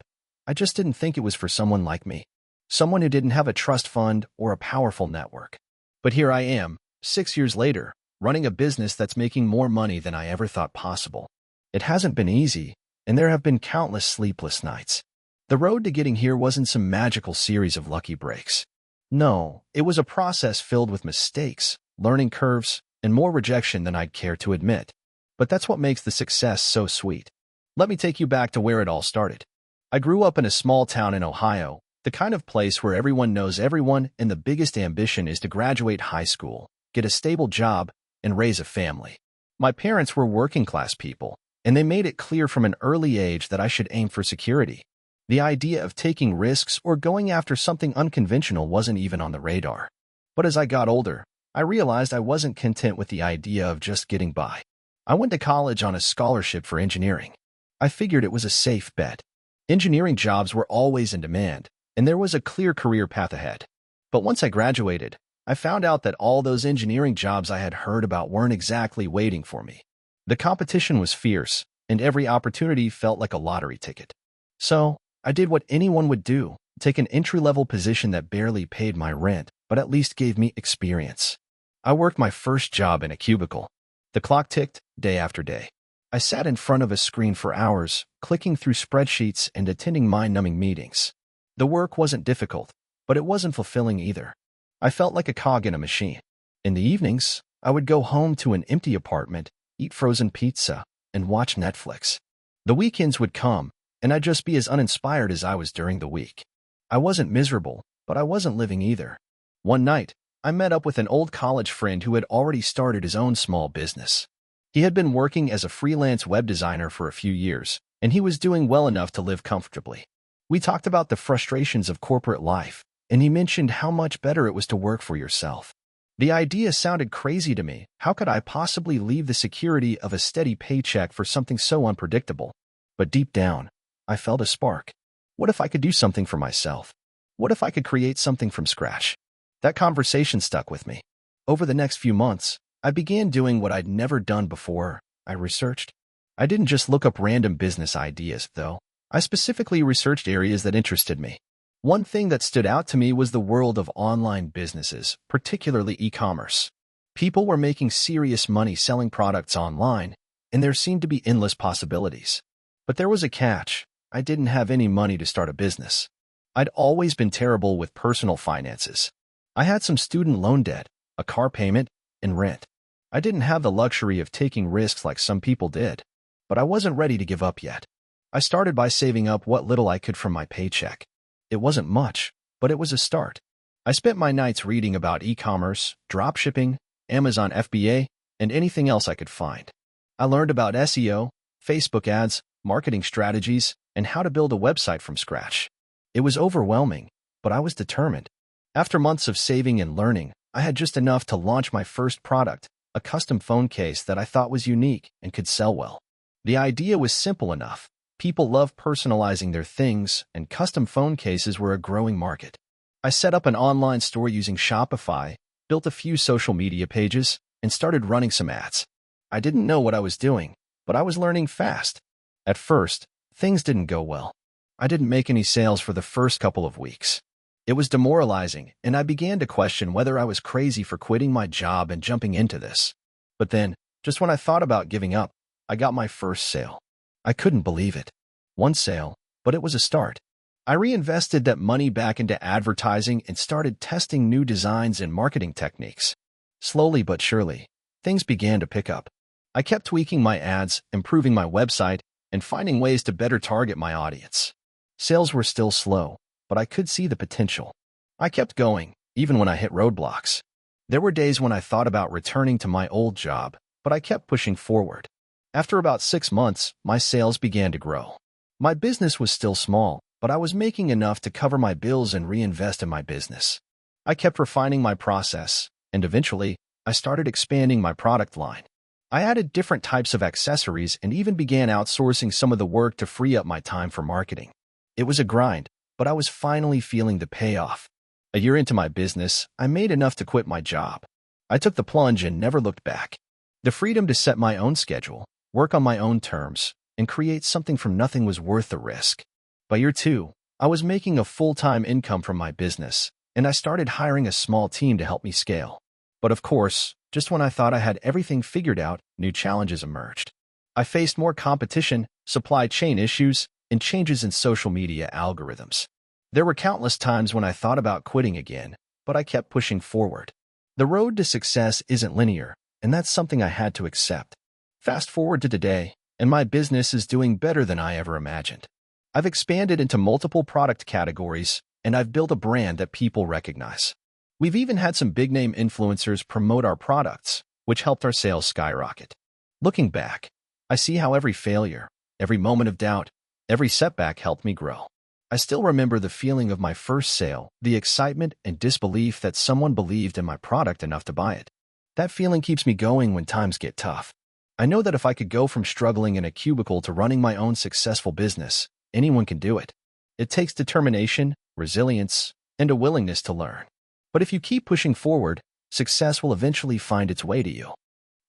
I just didn't think it was for someone like me. someone who didn't have a trust fund or a powerful network. But here I am, 6 years later, running a business that's making more money than I ever thought possible. It hasn't been easy, and there have been countless sleepless nights. The road to getting here wasn't some magical series of lucky breaks. No, it was a process filled with mistakes, learning curves, and more rejection than I'd care to admit. But that's what makes the success so sweet. Let me take you back to where it all started. I grew up in a small town in Ohio, the kind of place where everyone knows everyone and the biggest ambition is to graduate high school, get a stable job, and raise a family. My parents were working-class people, and they made it clear from an early age that I should aim for security. The idea of taking risks or going after something unconventional wasn't even on the radar. But as I got older, I realized I wasn't content with the idea of just getting by. I went to college on a scholarship for engineering. I figured it was a safe bet. Engineering jobs were always in demand, and there was a clear career path ahead. But once I graduated, I found out that all those engineering jobs I had heard about weren't exactly waiting for me. The competition was fierce, and every opportunity felt like a lottery ticket. So, I did what anyone would do, take an entry-level position that barely paid my rent, but at least gave me experience. I worked my first job in a cubicle. The clock ticked, day after day. I sat in front of a screen for hours, clicking through spreadsheets and attending mind-numbing meetings. The work wasn't difficult, but it wasn't fulfilling either. I felt like a cog in a machine. In the evenings, I would go home to an empty apartment, eat frozen pizza, and watch Netflix. The weekends would come, and I'd just be as uninspired as I was during the week. I wasn't miserable, but I wasn't living either. One night, I met up with an old college friend who had already started his own small business. He had been working as a freelance web designer for a few years, and he was doing well enough to live comfortably. We talked about the frustrations of corporate life, and he mentioned how much better it was to work for yourself. The idea sounded crazy to me. How could I possibly leave the security of a steady paycheck for something so unpredictable? But deep down, I felt a spark. What if I could do something for myself? What if I could create something from scratch? That conversation stuck with me. Over the next few months, I began doing what I'd never done before. I researched. I didn't just look up random business ideas, though. I specifically researched areas that interested me. One thing that stood out to me was the world of online businesses, particularly e-commerce. People were making serious money selling products online, and there seemed to be endless possibilities. But there was a catch. I didn't have any money to start a business. I'd always been terrible with personal finances. I had some student loan debt, a car payment, and rent. I didn't have the luxury of taking risks like some people did, but I wasn't ready to give up yet. I started by saving up what little I could from my paycheck. It wasn't much, but it was a start. I spent my nights reading about e-commerce, dropshipping, Amazon FBA, and anything else I could find. I learned about SEO, Facebook ads, marketing strategies, and how to build a website from scratch. It was overwhelming, but I was determined. After months of saving and learning, I had just enough to launch my first product, a custom phone case that I thought was unique and could sell well. The idea was simple enough. People love personalizing their things, and custom phone cases were a growing market. I set up an online store using Shopify, built a few social media pages, and started running some ads. I didn't know what I was doing, but I was learning fast. At first, things didn't go well. I didn't make any sales for the first couple of weeks. It was demoralizing, and I began to question whether I was crazy for quitting my job and jumping into this. But then, just when I thought about giving up, I got my first sale. I couldn't believe it. One sale, but it was a start. I reinvested that money back into advertising and started testing new designs and marketing techniques. Slowly but surely, things began to pick up. I kept tweaking my ads, improving my website, and finding ways to better target my audience. Sales were still slow, but I could see the potential. I kept going, even when I hit roadblocks. There were days when I thought about returning to my old job, but I kept pushing forward. After about 6 months, my sales began to grow. My business was still small, but I was making enough to cover my bills and reinvest in my business. I kept refining my process, and eventually, I started expanding my product line. I added different types of accessories and even began outsourcing some of the work to free up my time for marketing. It was a grind, but I was finally feeling the payoff. A year into my business, I made enough to quit my job. I took the plunge and never looked back. The freedom to set my own schedule, work on my own terms, and create something from nothing was worth the risk. By year 2, I was making a full-time income from my business, and I started hiring a small team to help me scale. But of course, just when I thought I had everything figured out, new challenges emerged. I faced more competition, supply chain issues, and changes in social media algorithms. There were countless times when I thought about quitting again, but I kept pushing forward. The road to success isn't linear, and that's something I had to accept. Fast forward to today, and my business is doing better than I ever imagined. I've expanded into multiple product categories, and I've built a brand that people recognize. We've even had some big-name influencers promote our products, which helped our sales skyrocket. Looking back, I see how every failure, every moment of doubt, every setback helped me grow. I still remember the feeling of my first sale, the excitement and disbelief that someone believed in my product enough to buy it. That feeling keeps me going when times get tough. I know that if I could go from struggling in a cubicle to running my own successful business, anyone can do it. It takes determination, resilience, and a willingness to learn. But if you keep pushing forward, success will eventually find its way to you.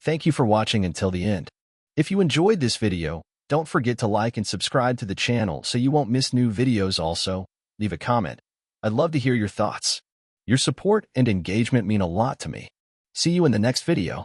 Thank you for watching until the end. If you enjoyed this video, don't forget to like and subscribe to the channel so you won't miss new videos. Also, leave a comment. I'd love to hear your thoughts. Your support and engagement mean a lot to me. See you in the next video.